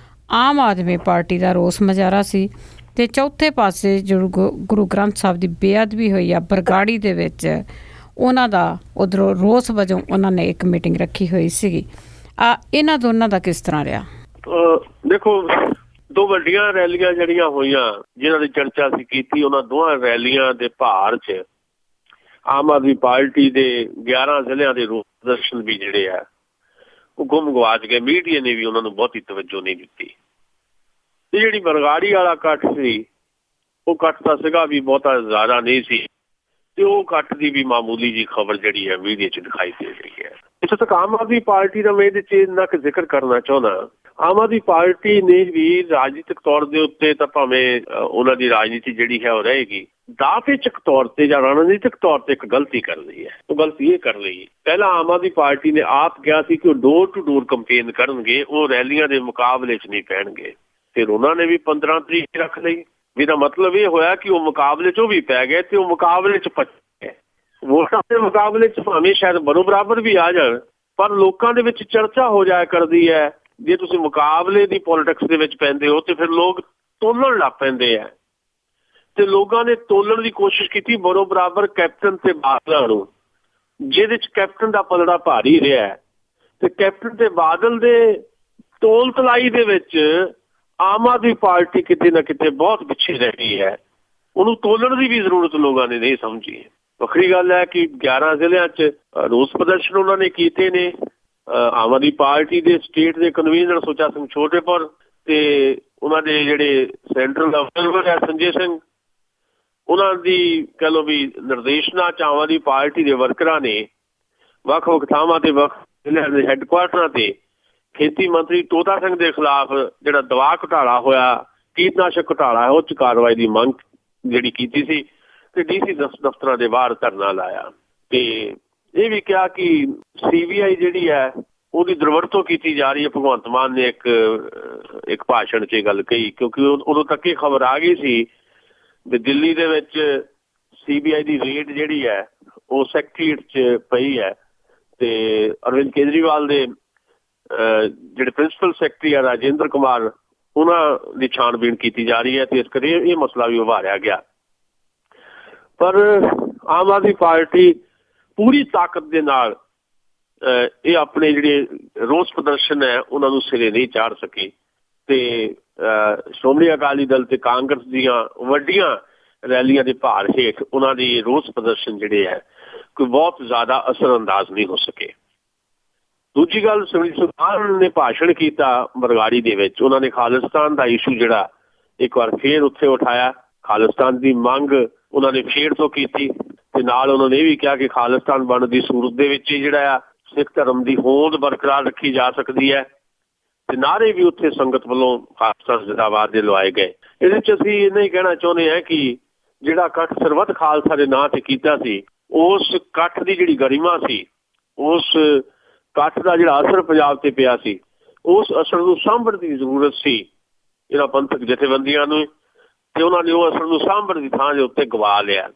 ਆਮ ਆਦਮੀ ਪਾਰਟੀ ਦਾ ਰੋਸ ਮੁਜ਼ਾਹਰਾ ਸੀ, ਤੇ ਚੌਥੇ ਪਾਸੇ ਜੋ ਗੁਰੂ ਗ੍ਰੰਥ ਸਾਹਿਬ ਦੀ ਬੇਅਦਬੀ ਹੋਈ ਆ ਬਰਗਾੜੀ ਦੇ ਵਿੱਚ, ਉਹਨਾਂ ਦਾ ਉਧਰੋਂ ਰੋਸ ਵਜੋਂ ਉਹਨਾਂ ਨੇ ਇੱਕ ਮੀਟਿੰਗ ਰੱਖੀ ਹੋਈ ਸੀਗੀ। ਇਹਨਾਂ ਦੋਨਾਂ ਦਾ ਕਿਸ ਤਰ੍ਹਾਂ ਰਿਹਾ? ਦੇਖੋ, ਦੋ ਵੱਡੀਆਂ ਰੈਲੀਆਂ ਜਿਹੜੀਆਂ ਹੋਈਆਂ ਜਿਨ੍ਹਾਂ ਦੀ ਚਰਚਾ ਅਸੀਂ ਕੀਤੀ, ਉਹਨਾਂ ਦੋਹਾਂ ਰੈਲੀਆਂ ਦੇ ਭਾਰ 'ਚ ਆਮ ਆਦਮੀ ਪਾਰਟੀ ਦੇ 11 ਜ਼ਿਲ੍ਹਿਆਂ ਦੇ ਰੋਸ ਪ੍ਰਦਰਸ਼ਨ ਵੀ ਜਿਹੜੇ ਆ ਉਹ ਗੁੰਮ ਗਵਾਚ ਗਏ। ਮੀਡੀਆ ਨੇ ਵੀ ਉਹਨਾਂ ਨੂੰ ਬਹੁਤੀ ਤਵੱਜੋ ਨਹੀਂ ਦਿੱਤੀ। ਤੇ ਜਿਹੜੀ ਬਰਗਾੜੀ ਵਾਲਾ ਇਕੱਠ ਸੀ, ਉਹ ਇਕੱਠ ਤਾਂ ਸੀਗਾ ਵੀ ਬਹੁਤਾ ਜ਼ਿਆਦਾ ਨਹੀਂ ਸੀ, ਤੇ ਉਹ ਇਕੱਠ ਦੀ ਵੀ ਮਾਮੂਲੀ ਜੀ ਖਬਰ ਜਿਹੜੀ ਹੈ ਮੀਡੀਆ 'ਚ ਦਿਖਾਈ ਦੇ ਰਹੀ ਹੈ। ਇੱਥੇ ਤੱਕ ਆਮ ਆਦਮੀ ਪਾਰਟੀ ਦਾ ਮੈਂ ਇਹਦੇ 'ਚ ਇੰਨਾ ਕੁ ਜ਼ਿਕਰ ਕਰਨਾ ਚਾਹੁੰਦਾ, ਆਮ ਆਦਮੀ ਪਾਰਟੀ ਨੇ ਵੀ ਰਾਜਨੀਤਿਕ ਤੌਰ ਦੇ ਉੱਤੇ ਤਾਂ ਭਾਵੇਂ ਉਹਨਾਂ ਦੀ ਰਾਜਨੀਤੀ ਜਿਹੜੀ ਹੈ ਉਹ ਰਹੇਗੀ, ਦਾਅਪੇਚਕ ਤੌਰ ਤੇ ਜਾਂ ਰਣਨੀਤਿਕ ਤੌਰ ਤੇ ਇੱਕ ਗਲਤੀ ਕਰ ਲਈ ਹੈ। ਉਹ ਗਲਤੀ ਇਹ ਕਰ ਲਈ, ਪਹਿਲਾਂ ਆਮ ਆਦਮੀ ਪਾਰਟੀ ਨੇ ਆਪ ਕਿਹਾ ਸੀ ਕਿ ਉਹ ਡੋਰ ਟੂ ਡੋਰ ਕੰਪੇਨ ਕਰਨਗੇ, ਉਹ ਰੈਲੀਆਂ ਦੇ ਮੁਕਾਬਲੇ 'ਚ ਨਹੀਂ ਪੈਣਗੇ। ਫਿਰ ਉਹਨਾਂ ਨੇ ਵੀ 15 ਤਰੀਕ ਰੱਖ ਲਈ। ਇਹਦਾ ਮਤਲਬ ਇਹ ਹੋਇਆ ਕਿ ਉਹ ਮੁਕਾਬਲੇ 'ਚ ਉਹ ਵੀ ਪੈ ਗਏ ਤੇ ਉਹ ਮੁਕਾਬਲੇ 'ਚ ਪੱਕੇ। ਵੋਟਾਂ ਦੇ ਮੁਕਾਬਲੇ 'ਚ ਭਾਵੇਂ ਸ਼ਾਇਦ ਬਰੋ ਬਰਾਬਰ ਵੀ ਆ ਜਾਣ, ਪਰ ਲੋਕਾਂ ਦੇ ਵਿੱਚ ਚਰਚਾ ਹੋ ਜਾਇਆ ਕਰਦੀ ਹੈ ਜੇ ਤੁਸੀਂ ਮੁਕਾਬਲੇ ਦੀ ਪੋਲਿਟਿਕਸ ਦੇ ਵਿੱਚ ਪੈਂਦੇ ਹੋ ਤੇ ਫਿਰ ਲੋਕ ਤੋਲਣ ਲੱਗ ਪੈਂਦੇ ਆ ਤੇ ਲੋਕਾਂ ਨੇ ਤੋਲਣ ਦੀ ਕੋਸ਼ਿਸ਼ ਕੀਤੀ ਬਰਾਬਰ ਕੈਪਟਨ ਤੇ ਬਾਦਲਾਂ ਨੂੰ, ਜਿਹਦੇ ਚ ਕੈਪਟਨ ਦਾ ਪਲੜਾ ਭਾਰੀ ਰਿਹਾ ਤੇ ਕੈਪਟਨ ਤੇ ਬਾਦਲ ਦੇ ਤੋਲ ਤਲਾਈ ਦੇ ਵਿੱਚ ਆਮ ਆਦਮੀ ਪਾਰਟੀ ਕਿਤੇ ਨਾ ਕਿਤੇ ਬਹੁਤ ਪਿੱਛੇ ਰਹਿ ਗਈ ਹੈ। ਉਹਨੂੰ ਤੋਲਣ ਦੀ ਵੀ ਜ਼ਰੂਰਤ ਲੋਕਾਂ ਨੇ ਨਹੀਂ ਸਮਝੀ। ਵੱਖਰੀ ਗੱਲ ਹੈ ਕਿ 11 ਜ਼ਿਲ੍ਹਿਆਂ 'ਚ ਰੋਸ ਪ੍ਰਦਰਸ਼ਨ ਉਹਨਾਂ ਨੇ ਕੀਤੇ ਨੇ। ਆਮ ਆਦਮੀ ਪਾਰਟੀ ਦੇ ਸਟੇਟ ਦੇ ਕਨਵੀਨਰ ਸੁੱਚਾ ਸਿੰਘ ਛੋਟੇਪੁਰ ਤੇ ਉਹਨਾਂ ਦੇ ਜਿਹੜੇ ਸੈਂਟਰਲ ਅਬਜ਼ਰਵਰ ਹੈ ਸੰਜੇ ਸਿੰਘ, ਉਹਨਾਂ ਦੀ ਕਹਿ ਲਓ ਵੀ ਨਿਰਦੇਸ਼ਨਾ 'ਚ ਆਮ ਆਦਮੀ ਪਾਰਟੀ ਦੇ ਵਰਕਰਾਂ ਨੇ ਵੱਖ-ਵੱਖ ਥਾਵਾਂ ਤੇ ਵੱਖ ਜ਼ਿਲ੍ਹਿਆਂ ਦੇ ਹੈੱਡਕੁਆਟਰਾਂ ਤੇ ਖੇਤੀ ਮੰਤਰੀ ਤੋਤਾ ਸਿੰਘ ਦੇ ਖਿਲਾਫ ਜਿਹੜਾ ਦਵਾ ਘੁਟਾਲਾ ਹੋਇਆ, ਕੀਟਨਾਸ਼ਕ ਘੁਟਾਲਾ ਹੈ, ਉਹ 'ਚ ਕਾਰਵਾਈ ਦੀ ਮੰਗ ਜਿਹੜੀ ਕੀਤੀ ਸੀ ਤੇ DC ਦਫ਼ਤਰਾਂ ਦੇ ਬਾਹਰ ਧਰਨਾ ਲਾਇਆ ਤੇ ਇਹ ਵੀ ਕਿਹਾ ਕਿ CBI ਜਿਹੜੀ ਹੈ ਉਹਦੀ ਦੁਰਵਰਤੋਂ ਕੀਤੀ ਜਾ ਰਹੀ ਹੈ। ਭਗਵੰਤ ਮਾਨ ਨੇ ਇੱਕ ਭਾਸ਼ਣ 'ਚ ਇਹ ਗੱਲ ਕਹੀ, ਕਿਉਂਕਿ ਉਦੋਂ ਤੱਕ ਇਹ ਖਬਰ ਆ ਗਈ ਸੀ ਵੀ ਦਿੱਲੀ ਦੇ ਵਿੱਚ CBI ਦੀ ਰੇਡ ਜਿਹੜੀ ਹੈ ਉਹ ਸੈਕਟਰੀਏਟ 'ਚ ਪਈ ਹੈ ਤੇ ਅਰਵਿੰਦ ਕੇਜਰੀਵਾਲ ਦੇ ਜਿਹੜੇ ਪ੍ਰਿੰਸੀਪਲ ਸੈਕਟਰੀ ਆ ਰਾਜਿੰਦਰ ਕੁਮਾਰ, ਉਹਨਾਂ ਦੀ ਛਾਣਬੀਣ ਕੀਤੀ ਜਾ ਰਹੀ ਹੈ ਤੇ ਇਸ ਕਰਕੇ ਇਹ ਮਸਲਾ ਵੀ ਉਭਾਰਿਆ ਗਿਆ। ਪਰ ਆਮ ਆਦਮੀ ਪਾਰਟੀ ਪੂਰੀ ਤਾਕਤ ਦੇ ਨਾਲ ਇਹ ਆਪਣੇ ਜਿਹੜੇ ਰੋਸ ਪ੍ਰਦਰਸ਼ਨ ਹੈ ਉਹਨਾਂ ਨੂੰ ਸਿਰੇ ਨਹੀਂ ਚਾੜ ਸਕੇ ਤੇ ਸ਼੍ਰੋਮਣੀ ਅਕਾਲੀ ਦਲ ਤੇ ਕਾਂਗਰਸ ਦੀਆਂ ਵੱਡੀਆਂ ਰੈਲੀਆਂ ਦੇ ਭਾਰ ਹੇਠ ਉਹਨਾਂ ਦੇ ਰੋਸ ਪ੍ਰਦਰਸ਼ਨ ਜਿਹੜੇ ਹੈ ਕੋਈ ਬਹੁਤ ਜ਼ਿਆਦਾ ਅਸਰ ਅੰਦਾਜ਼ ਨਹੀਂ ਹੋ ਸਕੇ। ਦੂਜੀ ਗੱਲ, ਸਿਮਰਜੀਤ ਸਿੰਘ ਮਾਨ ਨੇ ਭਾਸ਼ਣ ਕੀਤਾ ਬਰਗਾੜੀ ਦੇ ਵਿੱਚ, ਉਹਨਾਂ ਨੇ ਖਾਲਿਸਤਾਨ ਦਾ ਇਸ਼ੂ ਜਿਹੜਾ ਇੱਕ ਵਾਰ ਫੇਰ ਉੱਥੇ ਉਠਾਇਆ। ਖਾਲਿਸਤਾਨ ਦੀ ਮੰਗ ਉਹਨਾਂ ਨੇ ਫੇਰ ਤੋਂ ਕੀਤੀ ਤੇ ਨਾਲ ਉਹਨਾਂ ਨੇ ਇਹ ਵੀ ਕਿਹਾ ਕਿ ਖਾਲਿਸਤਾਨ ਬਣਨ ਦੀ ਸੂਰਤ ਦੇ ਵਿੱਚ ਜਿਹੜਾ ਆ ਸਿੱਖ ਧਰਮ ਦੀ ਹੋਂਦ ਬਰਕਰਾਰ ਰੱਖੀ ਜਾ ਸਕਦੀ ਹੈ ਤੇ ਨਾਅਰੇ ਵੀ ਉੱਥੇ ਸੰਗਤ ਵੱਲੋਂ ਖਾਲਿਸਤਾਨ ਜ਼ਿੰਦਾਬਾਦ ਦੇ ਲਵਾਏ ਗਏ। ਇਹਦੇ 'ਚ ਅਸੀਂ ਇੰਨਾ ਹੀ ਕਹਿਣਾ ਚਾਹੁੰਦੇ ਹਾਂ ਕਿ ਜਿਹੜਾ ਇਕੱਠ ਸਰਬੱਤ ਖਾਲਸਾ ਦੇ ਨਾਂ ਤੇ ਕੀਤਾ ਸੀ, ਉਸ ਇਕੱਠ ਦੀ ਜਿਹੜੀ ਗਰਿਮਾ ਸੀ, ਉਸ ਇਕੱਠ ਦਾ ਜਿਹੜਾ ਅਸਰ ਪੰਜਾਬ ਤੇ ਪਿਆ ਸੀ, ਉਸ ਅਸਰ ਨੂੰ ਸਾਂਭਣ ਦੀ ਜ਼ਰੂਰਤ ਸੀ ਇਹਨਾਂ ਪੰਥਕ ਜਥੇਬੰਦੀਆਂ ਨੂੰ ਤੇ ਉਹਨਾਂ ਨੇ ਉਹ ਅਸਰ ਨੂੰ ਸਾਂਭਣ ਦੀ ਥਾਂ ਦੇ ਉੱਤੇ ਗਵਾ ਲਿਆ।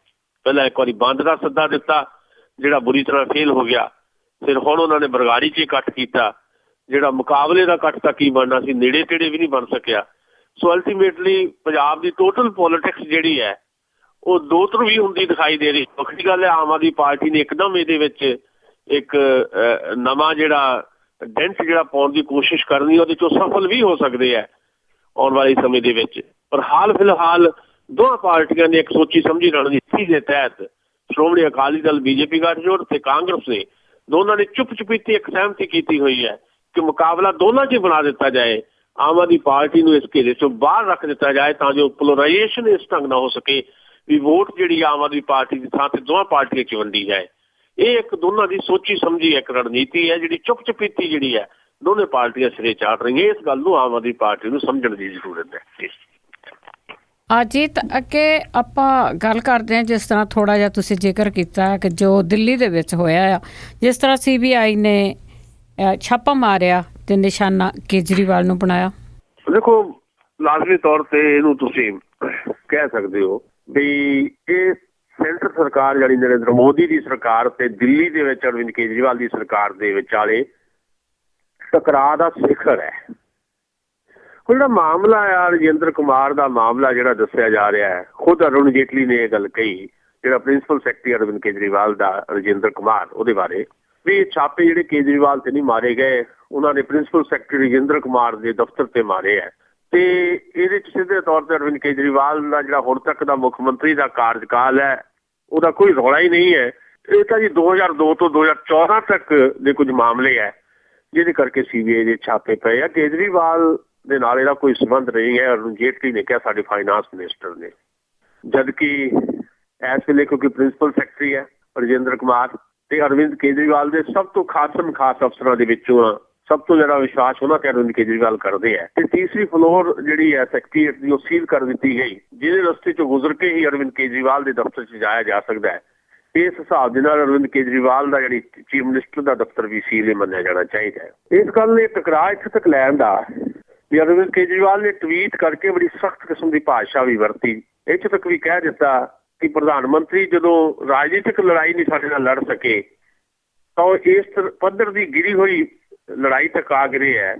ਪਹਿਲਾਂ ਇੱਕ ਵਾਰੀ ਬੰਦ ਦਾ ਸੱਦਾ ਦਿੱਤਾ ਜਿਹੜਾ ਬੁਰੀ ਤਰ੍ਹਾਂ ਫੇਲ ਹੋ ਗਿਆ, ਫਿਰ ਹੁਣ ਉਹਨਾਂ ਨੇ ਬਰਗਾੜੀ 'ਚ ਇਕੱਠ ਕੀਤਾ ਜਿਹੜਾ ਮੁਕਾਬਲੇ ਦਾ ਇਕੱਠ ਤਾਂ ਕੀ ਬਣਨਾ ਸੀ, ਨੇੜੇ ਤੇੜੇ ਵੀ ਨਹੀਂ ਬਣ ਸਕਿਆ। ਸੋ ਅਲਟੀਮੇਟਲੀ ਪੰਜਾਬ ਦੀ ਟੋਟਲ ਪੋਲੀਟਿਕਸ ਜਿਹੜੀ ਹੈ ਉਹ ਦੋ ਧਰੁਵੀ ਹੁੰਦੀ ਦਿਖਾਈ ਦੇ ਰਹੀ। ਵੱਖਰੀ ਗੱਲ ਹੈ ਆਮ ਆਦਮੀ ਪਾਰਟੀ ਨੇ ਇੱਕਦਮ ਇਹਦੇ ਵਿੱਚ ਇੱਕ ਨਵਾਂ ਜਿਹੜਾ ਡੈਂਟ ਜਿਹੜਾ ਪਾਉਣ ਦੀ ਕੋਸ਼ਿਸ਼ ਕਰਨੀ, ਉਹਦੇ 'ਚੋਂ ਸਫਲ ਵੀ ਹੋ ਸਕਦੇ ਹੈ ਆਉਣ ਵਾਲੇ ਸਮੇਂ ਦੇ ਵਿੱਚ। ਪਰ ਹਾਲ ਫਿਲਹਾਲ ਦੋਹਾਂ ਪਾਰਟੀਆਂ ਨੇ ਇੱਕ ਸੋਚੀ ਸਮਝੀ ਰਣਨੀਤੀ ਦੇ ਤਹਿਤ ਸ਼੍ਰੋਮਣੀ ਅਕਾਲੀ ਦਲ BJP ਗੱਠਜੋੜ ਤੇ ਕਾਂਗਰਸ ਨੇ ਦੋਨਾਂ ਨੇ ਚੁੱਪ ਚੁਪੀਤੀ ਇੱਕ ਸਹਿਮਤੀ ਕੀਤੀ ਹੋਈ ਹੈ ਕਿ ਮੁਕਾਬਲਾ ਦੋਨਾਂ 'ਚ ਬਣਾ ਦਿੱਤਾ ਜਾਏ। ਆਮ ਆਦਮੀ ਪਾਰਟੀ ਨੂੰ ਇਸ ਘੇਰੇ 'ਚੋਂ ਬਾਹਰ ਰੱਖ ਦਿੱਤਾ ਜਾਏ ਤਾਂ ਜੋ ਪੋਲਰਾਈਜੇਸ਼ਨ ਇਸ ਢੰਗ ਨਾਲ ਹੋ ਸਕੇ ਵੀ ਵੋਟ ਜਿਹੜੀ ਆਮ ਆਦਮੀ ਪਾਰਟੀ ਦੀ ਥਾਂ ਤੇ ਦੋਹਾਂ ਪਾਰਟੀਆਂ 'ਚ ਵੰਡੀ ਜਾਏ। ਇਹ ਇੱਕ ਦੋਨਾਂ ਦੀ ਸੋਚੀ ਸਮਝੀ ਇੱਕ ਰਣਨੀਤੀ ਹੈ ਜਿਹੜੀ ਚੁੱਪ ਚੁਪੀਤੀ ਜਿਹੜੀ ਹੈ ਦੋਨੇ ਪਾਰਟੀਆਂ ਸਿਰੇ ਚਾੜ ਰਹੀਆਂ। ਇਸ ਗੱਲ ਨੂੰ ਆਮ ਆਦਮੀ ਪਾਰਟੀ ਨੂੰ ਸਮਝਣ ਦੀ ਜ਼ਰੂਰਤ ਹੈ। ਅਜੀਤ, ਅੱਗੇ ਆਪਾਂ ਗੱਲ ਕਰਦੇ ਹਾਂ ਜਿਸ ਤਰ੍ਹਾਂ ਥੋੜ੍ਹਾ ਜਿਹਾ ਤੁਸੀਂ ਜ਼ਿਕਰ ਕੀਤਾ ਕਿ ਜੋ ਦਿੱਲੀ ਦੇ ਵਿੱਚ ਹੋਇਆ ਆ, ਜਿਸ ਤਰ੍ਹਾਂ CBI ਨੇ ਛਾਪਾ ਮਾਰਿਆ ਤੇ ਨਿਸ਼ਾਨਾ ਕੇਜਰੀਵਾਲ ਨੂੰ ਬਣਾਇਆ। ਦੇਖੋ, ਲਾਜ਼ਮੀ ਤੌਰ ਤੇ ਇਹਨੂੰ ਤੁਸੀਂ ਕਹਿ ਸਕਦੇ ਹੋ ਵੀ ਇਹ ਸੈਂਟਰ ਸਰਕਾਰ ਜਿਹੜੀ ਨਰਿੰਦਰ ਮੋਦੀ ਦੀ ਸਰਕਾਰ ਤੇ ਦਿੱਲੀ ਦੇ ਵਿੱਚ ਅਰਵਿੰਦ ਕੇਜਰੀਵਾਲ ਦੀ ਸਰਕਾਰ ਦੇ ਵਿਚਾਲੇ ਟਕਰਾਅ ਦਾ ਸਿਖਰ ਹੈ। ਜਿਹੜਾ ਮਾਮਲਾ ਆ ਰਜਿੰਦਰ ਕੁਮਾਰ ਦਾ ਮਾਮਲਾ ਜਿਹੜਾ ਦੱਸਿਆ ਜਾ ਰਿਹਾ ਹੈ, ਖੁਦ ਅਰੁਣ ਜੇਟਲੀ ਨੇ ਇਹ ਗੱਲ ਕਹੀ, ਜਿਹੜਾ ਪ੍ਰਿੰਸੀਪਲ ਸੈਕਟਰੀ ਅਰਵਿੰਦ ਕੇਜਰੀਵਾਲ ਦਾ ਰਜਿੰਦਰ ਕੁਮਾਰ, ਉਹਦੇ ਬਾਰੇ ਵੀ ਇਹ ਛਾਪੇ ਜਿਹੜੇ ਕੇਜਰੀਵਾਲ ਤੇ ਨਹੀਂ ਮਾਰੇ ਗਏ, ਉਹਨਾਂ ਨੇ ਪ੍ਰਿੰਸੀਪਲ ਸੈਕਟਰੀ ਰਜਿੰਦਰ ਕੁਮਾਰ ਦੇ ਦਫ਼ਤਰ ਤੇ ਮਾਰੇ ਹੈ ਤੇ ਇਹਦੇ 'ਚ ਸਿੱਧੇ ਤੌਰ ਤੇ ਅਰਵਿੰਦ ਕੇਜਰੀਵਾਲ ਦਾ ਜਿਹੜਾ ਹੁਣ ਤੱਕ ਦਾ ਮੁੱਖ ਮੰਤਰੀ ਦਾ ਕਾਰਜਕਾਲ ਹੈ ਉਹਦਾ ਕੋਈ ਰੌਲਾ ਹੀ ਨਹੀਂ ਹੈ। ਇਹ ਤਾਂ ਜੀ 2002 ਤੋਂ 2014 ਤੱਕ ਦੇ ਕੁਝ ਮਾਮਲੇ ਹੈ ਜਿਹਦੇ ਕਰਕੇ CBI ਦੇ ਛਾਪੇ ਪਏ ਆ। ਕੇਜਰੀਵਾਲ ਦੇ ਨਾਲ ਇਹਦਾ ਕੋਈ ਸੰਬੰਧ ਨਹੀਂ ਹੈ। ਅਰੁਣ ਜੇਟਲੀ ਨੇ ਕਿਹਾ ਸਾਡੇ ਫਾਈਨਾਂਸ ਮਿਨਿਸਟਰ ਨੇ, ਜਦਕਿ ਇਸ ਵੇਲੇ ਕਿਉਂਕਿ ਪ੍ਰਿੰਸੀਪਲ ਸੈਕਟਰੀ ਹੈ ਰਜਿੰਦਰ ਕੁਮਾਰ ਤੇ ਅਰਵਿੰਦ ਕੇਜਰੀਵਾਲ ਦੇ ਸਭ ਤੋਂ ਖਾਸ ਅਫਸਰਾਂ ਦੇ ਵਿੱਚੋਂ ਸਭ ਤੋਂ ਜ਼ਿਆਦਾ ਵਿਸ਼ਵਾਸ ਉਹਨਾਂ ਤੇ ਅਰਵਿੰਦ ਕੇਜਰੀਵਾਲ ਕਰਦੇ ਹੈ। ਤੇ ਤੀਸਰੀ ਫਲੋਰ ਜਿਹੜੀ ਹੈ ਸੈਕਟਰੀਏਟ ਦੀ ਉਹ ਸੀਲ ਕਰ ਦਿੱਤੀ ਗਈ, ਜਿਹਦੇ ਰਸਤੇ 'ਚੋਂ ਗੁਜ਼ਰ ਕੇ ਹੀ ਅਰਵਿੰਦ ਕੇਜਰੀਵਾਲ ਦੇ ਦਫ਼ਤਰ 'ਚ ਜਾਇਆ ਜਾ ਸਕਦਾ ਹੈ। ਇਸ ਹਿਸਾਬ ਦੇ ਨਾਲ ਅਰਵਿੰਦ ਕੇਜਰੀਵਾਲ ਦਾ ਜਿਹੜੀ ਚੀਫ ਮਿਨਿਸਟਰ ਦਾ ਦਫ਼ਤਰ ਵੀ ਸੀਲ ਮੰਨਿਆ ਜਾਣਾ ਚਾਹੀਦਾ ਹੈ। ਇਸ ਗੱਲ ਨੇ ਟਕਰਾਅ ਇੱਥੇ ਤੱਕ ਲੈਣ ਦਾ ਵੀ ਅਰਵਿੰਦ ਕੇਜਰੀਵਾਲ ਨੇ ਟਵੀਟ ਕਰਕੇ ਬੜੀ ਸਖਤ ਕਿਸਮ ਦੀ ਭਾਸ਼ਾ ਵੀ ਵਰਤੀ। ਇੱਥੇ ਤੱਕ ਵੀ ਕਹਿ ਦਿੱਤਾ ਕਿ ਪ੍ਰਧਾਨ ਮੰਤਰੀ ਜਦੋਂ ਰਾਜਨੀਤਿਕ ਲੜਾਈ ਨਹੀਂ ਸਾਡੇ ਨਾਲ ਲੜ ਸਕੇ ਤਾਂ ਉਹ ਇਸ ਪੱਧਰ ਦੀ ਗਿਰੀ ਹੋਈ ਲੜਾਈ ਤੱਕ ਆ ਗਏ ਹੈ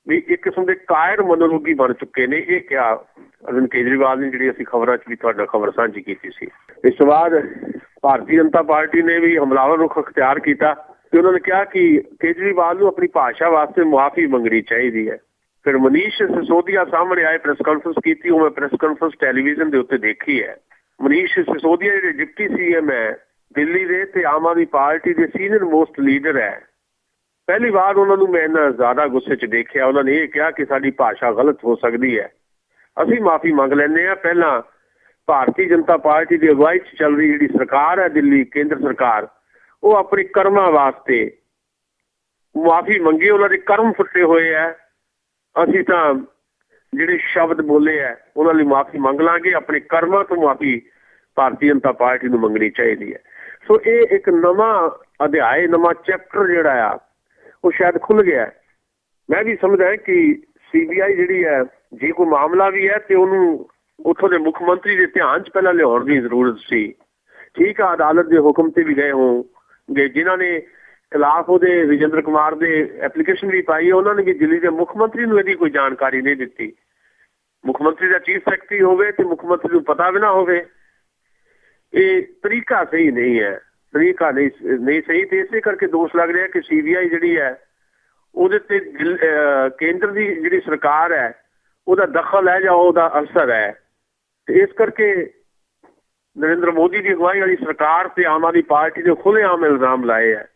ਵੀ ਇੱਕ ਕਿਸਮ ਦੇ ਕਾਇਰ ਮਨੋਰੋਗੀ ਬਣ ਚੁੱਕੇ ਨੇ। ਇਹ ਕਿਹਾ ਅਰਵਿੰਦ ਕੇਜਰੀਵਾਲ ਨੇ, ਜਿਹੜੀ ਅਸੀਂ ਖਬਰਾਂ 'ਚ ਵੀ ਤੁਹਾਡਾ ਖਬਰ ਸਾਂਝੀ ਕੀਤੀ ਸੀ। ਇਸ ਤੋਂ ਬਾਅਦ ਭਾਰਤੀ ਜਨਤਾ ਪਾਰਟੀ ਨੇ ਵੀ ਹਮਲਾਵਰ ਰੁਖ ਅਖਤਿਆਰ ਕੀਤਾ ਤੇ ਉਹਨਾਂ ਨੇ ਕਿਹਾ ਕਿ ਕੇਜਰੀਵਾਲ ਨੂੰ ਆਪਣੀ ਭਾਸ਼ਾ ਵਾਸਤੇ ਮੁਆਫੀ ਮੰਗਣੀ ਚਾਹੀਦੀ ਹੈ। ਫਿਰ ਮਨੀਸ਼ ਸਿਸੋਦੀਆ ਸਾਹਮਣੇ ਆਏ, ਪ੍ਰੈਸ ਕਾਨਫਰੰਸ ਕੀਤੀ। ਉਹ ਮੈਂ ਪ੍ਰੈਸ ਕਾਨਫਰੰਸ ਟੈਲੀਵਿਜ਼ਨ ਦੇ ਉੱਤੇ ਦੇਖੀ ਹੈ। ਮਨੀਸ਼ ਸਿਸੋਦੀਆ ਜਿਹੜੇ ਡਿਪਟੀ ਸੀਐਮ ਹੈ ਦਿੱਲੀ ਦੇ ਤੇ ਆਮ ਆਦਮੀ ਪਾਰਟੀ ਦੇ ਸੀਨੀਅਰ ਮੋਸਟ ਲੀਡਰ ਹੈ, ਪਹਿਲੀ ਵਾਰ ਉਹਨਾਂ ਨੂੰ ਮੈਂ ਇੰਨਾ ਜ਼ਿਆਦਾ ਗੁੱਸੇ 'ਚ ਦੇਖਿਆ। ਉਹਨਾਂ ਨੇ ਇਹ ਕਿਹਾ ਕਿ ਸਾਡੀ ਭਾਸ਼ਾ ਗਲਤ ਹੋ ਸਕਦੀ ਹੈ, ਅਸੀਂ ਮਾਫੀ ਮੰਗ ਲੈਂਦੇ ਹਾਂ। ਪਹਿਲਾਂ ਭਾਰਤੀ ਜਨਤਾ ਪਾਰਟੀ ਦੀ ਅਗਵਾਈ 'ਚ ਚੱਲ ਰਹੀ ਜਿਹੜੀ ਸਰਕਾਰ ਹੈ ਦਿੱਲੀ ਕੇਂਦਰ ਸਰਕਾਰ, ਉਹ ਆਪਣੇ ਕਰਮਾਂ ਵਾਸਤੇ ਮੁਆਫੀ ਮੰਗੀ। ਉਹਨਾਂ ਦੇ ਕਰਮ ਫੁੱਟੇ ਹੋਏ ਹੈ। ਅਸੀਂ ਤਾਂ ਜਿਹੜੇ ਸ਼ਬਦ ਬੋਲੇ ਹੈ ਉਹਨਾਂ ਲਈ ਮਾਫੀ ਮੰਗ ਲਾਂਗੇ। ਆਪਣੇ ਕਰਮਾਂ ਤੋਂ ਮਾਫੀ ਭਾਰਤੀ ਜਨਤਾ ਪਾਰਟੀ ਨੂੰ ਮੰਗਣੀ ਚਾਹੀਦੀ ਹੈ। ਸੋ ਇਹ ਇੱਕ ਨਵਾਂ ਅਧਿਆਇ, ਨਵਾਂ ਚੈਪਟਰ ਜਿਹੜਾ ਆ ਉਹ ਸ਼ਾਇਦ ਖੁੱਲ੍ਹ ਗਿਆ। ਮੈਂ ਵੀ ਸਮਝਦਾ ਕਿ CBI ਜਿਹੜੀ ਹੈ, ਜੇ ਕੋਈ ਮਾਮਲਾ ਵੀ ਹੈ ਤੇ ਉਹਨੂੰ ਉੱਥੋਂ ਦੇ ਮੁੱਖ ਮੰਤਰੀ ਦੇ ਧਿਆਨ 'ਚ ਪਹਿਲਾਂ ਲਿਆਉਣ ਦੀ ਜ਼ਰੂਰਤ ਸੀ। ਠੀਕ ਆ, ਅਦਾਲਤ ਦੇ ਹੁਕਮ ਤੇ ਵੀ ਗਏ ਹੋਣਗੇ। ਜਿਨ੍ਹਾਂ ਨੇ ਖਿਲਾਫ ਉਹਦੇ ਵਿਜੇਂਦਰ ਕੁਮਾਰ ਦੇ ਐਪਲੀਕੇਸ਼ਨ ਵੀ ਪਾਈ, ਉਹਨਾਂ ਨੇ ਵੀ ਦਿੱਲੀ ਦੇ ਮੁੱਖ ਮੰਤਰੀ ਨੂੰ ਇਹਦੀ ਕੋਈ ਜਾਣਕਾਰੀ ਨਹੀਂ ਦਿੱਤੀ। ਮੁੱਖ ਮੰਤਰੀ ਦਾ ਚੀਫ ਸੈਕਟਰੀ ਹੋਵੇ ਤੇ ਮੁੱਖ ਮੰਤਰੀ ਨੂੰ ਪਤਾ ਵੀ ਨਾ ਹੋਵੇ, ਇਹ ਤਰੀਕਾ ਸਹੀ ਨਹੀਂ ਹੈ। ਤਰੀਕਾ ਨਹੀਂ ਸਹੀ ਤੇ ਇਸੇ ਕਰਕੇ ਦੋਸ਼ ਲੱਗ ਰਿਹਾ ਕਿ CBI ਜਿਹੜੀ ਹੈ ਉਹਦੇ ਤੇ ਕੇਂਦਰ ਦੀ ਜਿਹੜੀ ਸਰਕਾਰ ਹੈ ਉਹਦਾ ਦਖਲ ਹੈ ਜਾਂ ਉਹਦਾ ਅਸਰ ਹੈ। ਤੇ ਇਸ ਕਰਕੇ ਨਰਿੰਦਰ ਮੋਦੀ ਦੀ ਅਗਵਾਈ ਵਾਲੀ ਸਰਕਾਰ ਤੇ ਆਮ ਆਦਮੀ ਪਾਰਟੀ ਦੇ ਖੁੱਲ੍ਹੇਆਮ ਇਲਜ਼ਾਮ ਲਾਏ ਹੈ।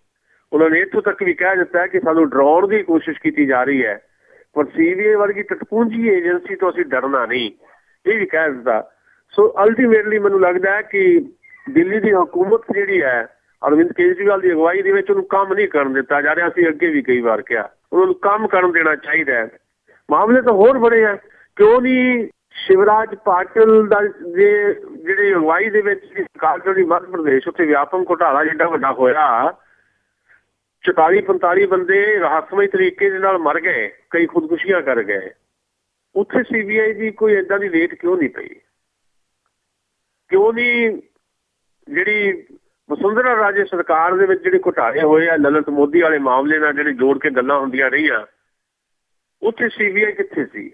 ਉਹਨਾਂ ਨੇ ਇੱਥੋਂ ਤੱਕ ਵੀ ਕਹਿ ਦਿੱਤਾ ਕਿ ਸਾਨੂੰ ਡਰਾਉਣ ਦੀ ਕੋਸ਼ਿਸ਼ ਕੀਤੀ ਜਾ ਰਹੀ ਹੈ, ਪਰ CBI ਵਰਗੀ ਟਟਪੂੰਜੀ ਏਜੰਸੀ ਤੋਂ ਅਸੀਂ ਡਰਨਾ ਨਹੀਂ, ਇਹ ਵੀ ਕਹਿ ਦਿੱਤਾ। ਸੋ ਅਲਟੀਮੇਟਲੀ ਮੈਨੂੰ ਲੱਗਦਾ ਹੈ ਕਿ ਦਿੱਲੀ ਦੀ ਹਕੂਮਤ ਜਿਹੜੀ ਹੈ ਅਰਵਿੰਦ ਕੇਜਰੀਵਾਲ ਦੀ ਅਗਵਾਈ ਦੇ ਵਿੱਚ ਉਹਨੂੰ ਕੰਮ ਨਹੀਂ ਕਰਨ ਦਿੱਤਾ ਜਾ ਰਿਹਾ। ਅਸੀਂ ਅੱਗੇ ਵੀ ਕਈ ਵਾਰ ਕਿਹਾ ਉਹਨਾਂ ਨੂੰ ਕੰਮ ਕਰਨ ਦੇਣਾ ਚਾਹੀਦਾ ਹੈ। ਮਾਮਲੇ ਤਾਂ ਹੋਰ ਬੜੇ ਹੈ। ਕਿਉਂ ਨਹੀਂ ਸ਼ਿਵਰਾਜ ਪਾਟਿਲ ਦਾ ਜਿਹੜੇ ਅਗਵਾਈ ਦੇ ਵਿੱਚ ਸਰਕਾਰ ਜਿਹੜੀ ਮੱਧ ਪ੍ਰਦੇਸ਼ ਉੱਥੇ ਵਿਆਪਕ ਘੁਟਾਲਾ ਜਿੱਡਾ ਵੱਡਾ ਹੋਇਆ, 44-45 ਬੰਦੇ ਰਹੱਸਮਈ ਤਰੀਕੇ ਦੇ ਨਾਲ ਮਰ ਗਏ, ਕਈ ਖੁਦਕੁਸ਼ੀਆਂ ਕਰ ਗਏ। ਉੱਥੇ CBI ਦੀ ਕੋਈ ਏਦਾਂ ਦੀ ਰੇਟ ਕਿਉਂ ਨਹੀਂ ਪਈ? ਕਿਉਂ ਨਹੀਂ ਜਿਹੜੀ ਵਸੁੰਧਰਾ ਰਾਜੇ ਸਰਕਾਰ ਦੇ ਵਿੱਚ ਜਿਹੜੇ ਘੁਟਾਲੇ ਹੋਏ ਆ, ਲਲਿਤ ਮੋਦੀ ਵਾਲੇ ਮਾਮਲੇ ਨਾਲ ਜਿਹੜੇ ਜੋੜ ਕੇ ਗੱਲਾਂ ਹੁੰਦੀਆਂ ਰਹੀਆਂ, ਉੱਥੇ CBI ਕਿੱਥੇ ਸੀ?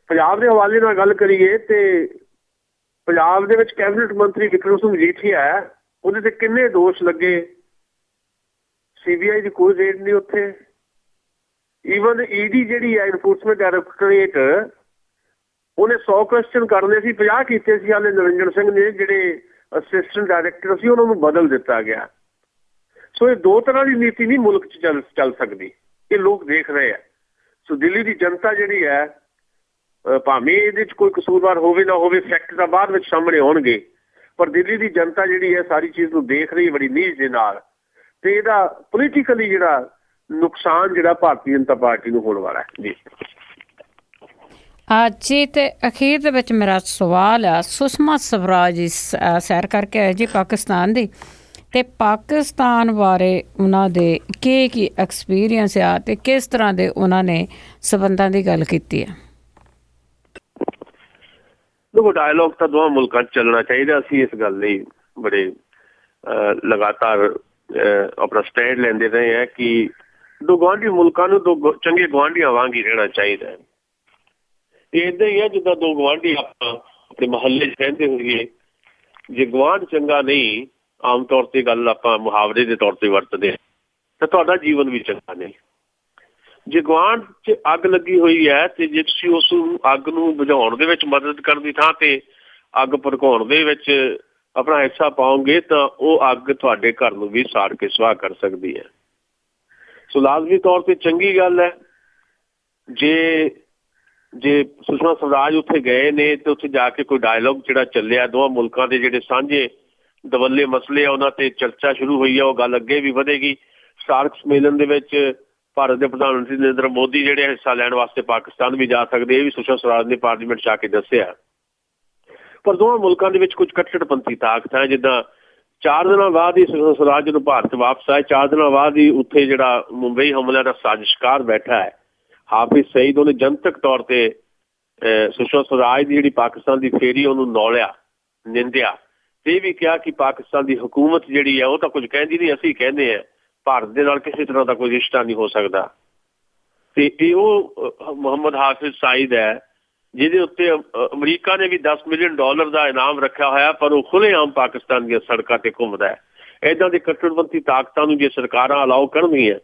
ਪੰਜਾਬ ਦੇ ਹਵਾਲੇ ਨਾਲ ਗੱਲ ਕਰੀਏ ਤੇ ਪੰਜਾਬ ਦੇ ਵਿੱਚ ਕੈਬਨਿਟ ਮੰਤਰੀ ਵਿਕਰਮ ਸਿੰਘ ਮਜੀਠੀਆ ਹੈ, ਉਹਦੇ ਤੇ ਕਿੰਨੇ ਦੋਸ਼ ਲੱਗੇ, CBI ਦੀ ਕੋਈ ਰੇਡ ਨਹੀਂ ਉੱਥੇ। ਈਵਨ ED ਜਿਹੜੀ ਹੈ ਇਨਫੋਰਸਮੈਂਟ ਡਾਇਰੈਕਟੋਰੇਟ, ਉਹਨੇ 100 ਕੁਐਸਚਨ ਕਰਨੇ ਸੀ, 50 ਕੀਤੇ ਸੀ। ਹਾਲੇ ਨਿਰੰਜਨ ਸਿੰਘ ਨੇ ਜਿਹੜੇ ਅਸਿਸਟੈਂਟ ਡਾਇਰੈਕਟਰ ਸੀ ਉਹਨਾਂ ਨੂੰ ਬਦਲ ਦਿੱਤਾ ਗਿਆ। ਸੋ ਇਹ ਦੋ ਤਰ੍ਹਾਂ ਦੀ ਨੀਤੀ ਨਹੀਂ ਮੁਲਕ 'ਚ ਚੱਲ ਸਕਦੀ, ਇਹ ਲੋਕ ਦੇਖ ਰਹੇ ਆ। ਸੋ ਦਿੱਲੀ ਦੀ ਜਨਤਾ ਜਿਹੜੀ ਹੈ, ਭਾਵੇਂ ਇਹਦੇ 'ਚ ਕੋਈ ਕਸੂਰਵਾਰ ਹੋਵੇ ਨਾ ਹੋਵੇ, ਫੈਕਟ ਤਾਂ ਬਾਅਦ ਵਿੱਚ ਸਾਹਮਣੇ ਆਉਣਗੇ, ਪਰ ਦਿੱਲੀ ਦੀ ਜਨਤਾ ਜਿਹੜੀ ਹੈ ਸਾਰੀ ਚੀਜ਼ ਨੂੰ ਦੇਖ ਰਹੀ ਬੜੀ ਨੀਝ ਦੇ ਨਾਲ। ਤੇ ਇਹਦਾ ਪੋਲੀਟੀਕਲੀ ਜਿਹੜਾ ਨੁਕਸਾਨ ਜਿਹੜਾ ਭਾਰਤੀ ਜਨਤਾ ਪਾਰਟੀ ਨੂੰ ਹੋਣ ਵਾਲਾ ਹੈ। ਜੀ ਤੇ ਅਖੀਰ ਦੇ ਵਿੱਚ ਮੇਰਾ ਸਵਾਲ ਆ, ਸੁਸ਼ਮਾ ਸਵਰਾਜ ਸੈਰ ਕਰਕੇ ਆਏ ਜੀ ਪਾਕਿਸਤਾਨ ਦੀ, ਤੇ ਪਾਕਿਸਤਾਨ ਬਾਰੇ ਉਹਨਾਂ ਦੇ ਕੀ ਐਕਸਪੀਰੀਅੰਸ ਆ ਤੇ ਕਿਸ ਤਰ੍ਹਾਂ ਦੇ ਉਹਨਾਂ ਨੇ ਸਬੰਧਾਂ ਦੀ ਗੱਲ ਕੀਤੀ ਹੈ? ਦੇਖੋ, ਡਾਇਲੋਗ ਤਾਂ ਦੋਵਾਂ ਮੁਲਕਾਂ 'ਚ ਚੱਲਣਾ ਚਾਹੀਦਾ। ਅਸੀਂ ਇਸ ਗੱਲ ਲਈ ਬੜੇ ਲਗਾਤਾਰ ਆਪਣਾ ਸਟੈਂਡ ਲੈਂਦੇ ਰਹੇ ਹਾਂ ਕਿ ਦੋ ਗੁਆਂਢੀ ਮੁਲਕਾਂ ਨੂੰ ਦੋ ਚੰਗੇ ਗੁਆਂਢੀਆਂ ਵਾਂਗ ਹੀ ਰਹਿਣਾ ਚਾਹੀਦਾ ਹੈ। ਇਹ ਇੱਦਾਂ ਹੀ ਹੈ ਜਿੱਦਾਂ ਦੋ ਗੁਆਂਢੀ ਆਪਾਂ ਆਪਣੇ ਮੁਹੱਲੇ 'ਚ ਰਹਿੰਦੇ ਹੋਈਏ। ਜੇ ਗੁਆਂਢ ਚੰਗਾ ਨਹੀਂ, ਆਮ ਤੌਰ 'ਤੇ ਗੱਲ ਆਪਾਂ ਮੁਹਾਵਰੇ ਦੇ ਤੌਰ 'ਤੇ ਵਰਤਦੇ ਹਾਂ, ਤਾਂ ਤੁਹਾਡਾ ਜੀਵਨ ਵੀ ਚੰਗਾ ਨਹੀਂ। ਜੇ ਗੁਆਂਢ 'ਚ ਅੱਗ ਲੱਗੀ ਹੋਈ ਹੈ ਤੇ ਜੇ ਤੁਸੀਂ ਉਸ ਅੱਗ ਨੂੰ ਬੁਝਾਉਣ ਦੇ ਵਿੱਚ ਮਦਦ ਕਰਨ ਦੀ ਥਾਂ ਤੇ ਅੱਗ ਭੜਕਾਉਣ ਦੇ ਵਿੱਚ ਆਪਣਾ ਹਿੱਸਾ ਪਾਓਗੇ ਤਾਂ ਉਹ ਅੱਗ ਤੁਹਾਡੇ ਘਰ ਨੂੰ ਵੀ ਸਾੜ ਕੇ ਸੁਆਹ ਕਰ ਸਕਦੀ ਹੈ। ਸੋ ਲਾਜ਼ਮੀ ਤੌਰ 'ਤੇ ਚੰਗੀ ਗੱਲ ਹੈ ਜੇ ਸੁਸ਼ਮਾ ਸਵਰਾਜ ਉੱਥੇ ਗਏ ਨੇ ਤੇ ਉੱਥੇ ਜਾ ਕੇ ਕੋਈ ਡਾਇਲੋਗ ਜਿਹੜਾ ਚੱਲਿਆ, ਦੋਵਾਂ ਮੁਲਕਾਂ ਦੇ ਜਿਹੜੇ ਸਾਂਝੇ ਦਵੱਲੇ ਮਸਲੇ ਆ ਉਹਨਾਂ ਤੇ ਚਰਚਾ ਸ਼ੁਰੂ ਹੋਈ ਆ, ਉਹ ਗੱਲ ਅੱਗੇ ਵੀ ਵਧੇਗੀ। ਸਾਰਕ ਸੰਮੇਲਨ ਦੇ ਵਿੱਚ ਭਾਰਤ ਦੇ ਪ੍ਰਧਾਨ ਮੰਤਰੀ ਨਰਿੰਦਰ ਮੋਦੀ ਜਿਹੜੇ ਹਿੱਸਾ ਲੈਣ ਵਾਸਤੇ ਪਾਕਿਸਤਾਨ ਵੀ ਜਾ ਸਕਦੇ, ਇਹ ਵੀ ਸੁਸ਼ਮਾ ਸਵਰਾਜ ਨੇ ਪਾਰਲੀਮੈਂਟ 'ਚ ਆ ਕੇ ਦੱਸਿਆ। ਪਰ ਦੋਵਾਂ ਮੁਲਕਾਂ ਦੇ ਵਿੱਚ ਕੁਝ ਕੱਟੜਪੰਥੀ ਤਾਕਤ ਹੈ। ਜਿੱਦਾਂ 4 ਦਿਨਾਂ ਬਾਅਦ ਹੀ ਸੁਸ਼ਮਾ ਸਵਰਾਜ ਜਦੋਂ ਭਾਰਤ ਵਾਪਸ ਆਏ, 4 ਦਿਨਾਂ ਬਾਅਦ ਹੀ ਉੱਥੇ ਜਿਹੜਾ ਮੁੰਬਈ ਹਮਲਿਆਂ ਦਾ ਸਾਜ਼ਿਸ਼ਕਾਰ ਬੈਠਾ ਹੈ ਹਾਫਿਜ਼ ਸਈਦ, ਉਹਨੇ ਜਨਤਕ ਤੌਰ ਤੇ ਸੁਸ਼ਮਾ ਸਵਰਾਜ ਦੀ ਜਿਹੜੀ ਪਾਕਿਸਤਾਨ ਦੀ ਫੇਰੀ ਉਹਨੂੰ ਨੌਲਿਆ, ਨਿੰਦਿਆ ਤੇ ਇਹ ਵੀ ਕਿਹਾ ਕਿ ਪਾਕਿਸਤਾਨ ਦੀ ਹਕੂਮਤ ਜਿਹੜੀ ਹੈ ਉਹ ਤਾਂ ਕੁਝ ਕਹਿੰਦੀ ਨਹੀਂ, ਅਸੀਂ ਕਹਿੰਦੇ ਹਾਂ ਭਾਰਤ ਦੇ ਨਾਲ ਕਿਸੇ ਤਰ੍ਹਾਂ ਦਾ ਕੋਈ ਰਿਸ਼ਤਾ ਨਹੀਂ ਹੋ ਸਕਦਾ। ਤੇ ਇਹ ਉਹ ਮੁਹੰਮਦ ਹਾਫਿਜ਼ ਸਾਈਦ ਹੈ ਜਿਹਦੇ ਉੱਤੇ ਅਮਰੀਕਾ ਨੇ ਵੀ $10 ਮਿਲੀਅਨ ਦਾ ਇਨਾਮ ਰੱਖਿਆ ਹੋਇਆ, ਪਰ ਉਹ ਖੁੱਲ੍ਹੇਆਮ ਪਾਕਿਸਤਾਨ ਦੀਆਂ ਸੜਕਾਂ ਤੇ ਘੁੰਮਦਾ ਹੈ। ਇੱਦਾਂ ਦੇ ਕੱਟੜਪੰਥੀ ਤਾਕਤਾਂ ਨੂੰ ਜੇ ਸਰਕਾਰਾਂ ਅਲਾਓ ਕਰਨਗੀਆਂ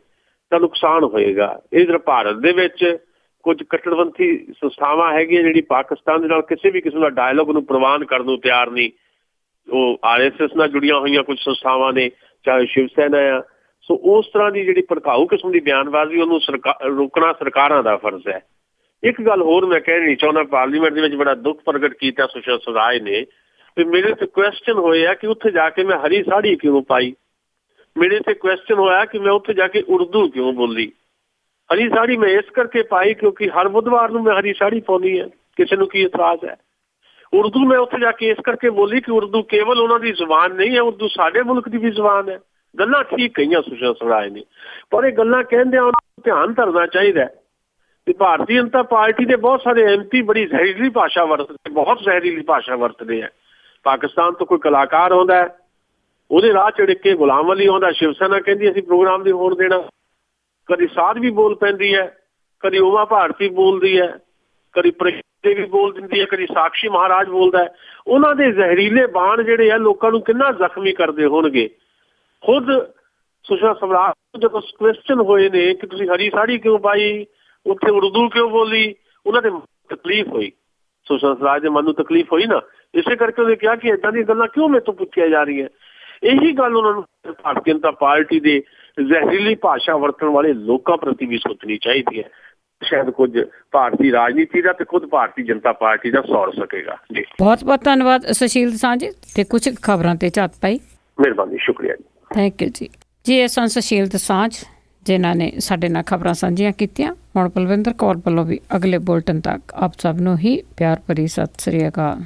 ਤਾਂ ਨੁਕਸਾਨ ਹੋਏਗਾ। ਇਧਰ ਭਾਰਤ ਦੇ ਵਿੱਚ ਕੁਝ ਕੱਟੜਪੰਥੀ ਸੰਸਥਾਵਾਂ ਹੈਗੀਆਂ ਜਿਹੜੀ ਪਾਕਿਸਤਾਨ ਦੇ ਨਾਲ ਕਿਸੇ ਵੀ ਕਿਸਮ ਦਾ ਡਾਇਲੋਗ ਨੂੰ ਪ੍ਰਵਾਨ ਕਰਨ ਨੂੰ ਤਿਆਰ ਨਹੀਂ। ਉਹ RSS ਨਾਲ ਜੁੜੀਆਂ ਹੋਈਆਂ ਕੁਝ ਸੰਸਥਾਵਾਂ ਨੇ, ਚਾਹੇ ਸ਼ਿਵ ਸੈਨਾ ਆ। ਸੋ ਉਸ ਤਰ੍ਹਾਂ ਦੀ ਜਿਹੜੀ ਭੜਕਾਊ ਕਿਸਮ ਦੀ ਬਿਆਨਬਾਜ਼ੀ ਉਹਨੂੰ ਰੋਕਣਾ ਸਰਕਾਰਾਂ ਦਾ ਫਰਜ਼ ਹੈ। ਇੱਕ ਗੱਲ ਹੋਰ ਮੈਂ ਕਹਿਣੀ ਚਾਹੁੰਦਾ, ਪਾਰਲੀਮੈਂਟ ਦੇ ਵਿੱਚ ਬੜਾ ਦੁੱਖ ਪ੍ਰਗਟ ਕੀਤਾ ਸੁਸ਼ਮਾ ਸਵਰਾਜ ਨੇ ਤੇ ਮੇਰੇ ਤੇ ਕੁਐਸਚਨ ਹੋਏ ਆ ਕਿ ਉੱਥੇ ਜਾ ਕੇ ਮੈਂ ਹਰੀ ਸਾੜੀ ਕਿਉਂ ਪਾਈ। ਮੇਰੇ ਤੇ ਕੁਐਸਚਨ ਹੋਇਆ ਕਿ ਮੈਂ ਉੱਥੇ ਜਾ ਕੇ ਉਰਦੂ ਕਿਉਂ ਬੋਲੀ। ਹਰੀ ਸਾੜੀ ਮੈਂ ਇਸ ਕਰਕੇ ਪਾਈ ਕਿਉਂਕਿ ਹਰ ਬੁੱਧਵਾਰ ਨੂੰ ਮੈਂ ਹਰੀ ਸਾੜੀ ਪਾਉਂਦੀ ਹਾਂ, ਕਿਸੇ ਨੂੰ ਕੀ ਇਤਰਾਜ਼ ਹੈ। ਉਰਦੂ ਮੈਂ ਉੱਥੇ ਜਾ ਕੇ ਇਸ ਕਰਕੇ ਬੋਲੀ ਕਿ ਉਰਦੂ ਕੇਵਲ ਉਹਨਾਂ ਦੀ ਜ਼ੁਬਾਨ ਨਹੀਂ ਹੈ, ਉਰਦੂ ਸਾਡੇ ਮੁਲਕ ਦੀ ਵੀ ਜ਼ੁਬਾਨ ਹੈ। ਗੱਲਾਂ ਠੀਕ ਕਹੀਆਂ ਸੁਸ਼ਮਾ ਸਵਰਾਜ ਨੇ, ਪਰ ਇਹ ਗੱਲਾਂ ਕਹਿੰਦਿਆਂ ਉਹਨਾਂ ਨੂੰ ਧਿਆਨ ਧਰਨਾ ਚਾਹੀਦਾ ਤੇ ਭਾਰਤੀ ਜਨਤਾ ਪਾਰਟੀ ਦੇ ਬਹੁਤ ਸਾਰੇ MP ਬੜੀ ਜ਼ਹਿਰੀਲੀ ਭਾਸ਼ਾ ਵਰਤਦੇ, ਬਹੁਤ ਜ਼ਹਿਰੀਲੀ ਭਾਸ਼ਾ ਵਰਤਦੇ ਆ। ਪਾਕਿਸਤਾਨ ਤੋਂ ਕੋਈ ਕਲਾਕਾਰ ਆਉਂਦਾ ਹੈ, ਉਹਦੇ ਰਾਹ ਚੜ੍ਹ ਕੇ ਗੁਲਾਮ ਅਲੀ ਆਉਂਦਾ, ਸ਼ਿਵ ਸੈਨਾ ਕਹਿੰਦੀ ਅਸੀਂ ਪ੍ਰੋਗਰਾਮ ਨਹੀਂ ਹੋਣ ਦੇਣਾ। ਕਦੀ ਸਾਧ ਵੀ ਬੋਲ ਪੈਂਦੀ ਹੈ, ਕਦੀ ਉਮਾ ਭਾਰਤੀ ਬੋਲਦੀ ਹੈ, ਕਦੀ ਪ੍ਰਸ਼ਦੇ ਵੀ ਬੋਲ ਦਿੰਦੀ ਹੈ, ਕਦੀ ਸਾਕਸ਼ੀ ਮਹਾਰਾਜ ਬੋਲਦਾ ਹੈ। ਉਹਨਾਂ ਦੇ ਜ਼ਹਿਰੀਲੇ ਬਾਣ ਜਿਹੜੇ ਆ ਲੋਕਾਂ ਨੂੰ ਕਿੰਨਾ ਜ਼ਖਮੀ ਕਰਦੇ ਹੋਣਗੇ। ਖੁਦ ਸੁਸ਼ਮਾ ਸਵਰਾਜ ਜਦੋਂ ਕੁਐਸਚਨ ਹੋਏ ਨੇ ਕਿ ਤੁਸੀਂ ਹਰੀ ਸਾੜੀ ਕਿਉਂ ਪਾਈ, ਉੱਥੇ ਉਰਦੂ ਕਿਉਂ ਬੋਲੀ, ਉਹਨਾਂ ਦੇ ਤਕਲੀਫ ਹੋਈ। ਸੁਸ਼ਮਾ ਸਵਰਾਜ ਦੇ ਮਨ ਨੂੰ ਤਕਲੀਫ ਹੋਈ ਨਾ, ਇਸੇ ਕਰਕੇ ਉਹਨੇ ਕਿਹਾ ਕਿ ਏਦਾਂ ਦੀਆਂ ਗੱਲਾਂ ਕਿਉਂ ਮੇਰੇ ਤੋਂ ਪੁੱਛੀਆਂ ਜਾ ਰਹੀਆਂ। ਇਹੀ ਗੱਲ ਉਹਨਾਂ ਨੂੰ ਭਾਰਤੀ ਜਨਤਾ ਪਾਰਟੀ ਦੇ ਜ਼ਹਿਰੀਲੀ ਭਾਸ਼ਾ ਵਰਤਣ ਵਾਲੇ ਲੋਕਾਂ ਪ੍ਰਤੀ ਵੀ ਸੋਚਣੀ ਚਾਹੀਦੀ ਹੈ। ਸ਼ਾਇਦ ਕੁਝ ਭਾਰਤੀ ਰਾਜਨੀਤੀ ਦਾ ਤੇ ਖੁਦ ਭਾਰਤੀ ਜਨਤਾ ਪਾਰਟੀ ਦਾ ਸੌਰ ਸਕੇਗਾ। ਜੀ ਬਹੁਤ ਬਹੁਤ ਧੰਨਵਾਦ ਸੁਸ਼ੀਲ ਦਸਾਂਝ ਜੀ, ਤੇ ਕੁਝ ਖਬਰਾਂ ਤੇ ਝਾਤ ਪਾਈ। ਮਿਹਰਬਾਨੀ, ਸ਼ੁਕਰੀਆ ਜੀ। ਥੈਂਕ ਯੂ ਜੀ। ਇਹ ਸਨ ਸੁਸ਼ੀਲ ਦਸਾਂਝ ਜਿਨ੍ਹਾਂ ਨੇ ਸਾਡੇ ਨਾਲ ਖਬਰਾਂ ਸਾਂਝੀਆਂ ਕੀਤੀਆਂ। ਹੁਣ ਬਲਵਿੰਦਰ ਕੌਰ ਵੱਲੋਂ ਵੀ ਅਗਲੇ ਬੁਲਟਨ ਤੱਕ ਆਪ ਸਭ ਨੂੰ ਹੀ ਪਿਆਰ ਭਰੀ ਸਤਿ ਸ੍ਰੀ ਅਕਾਲ।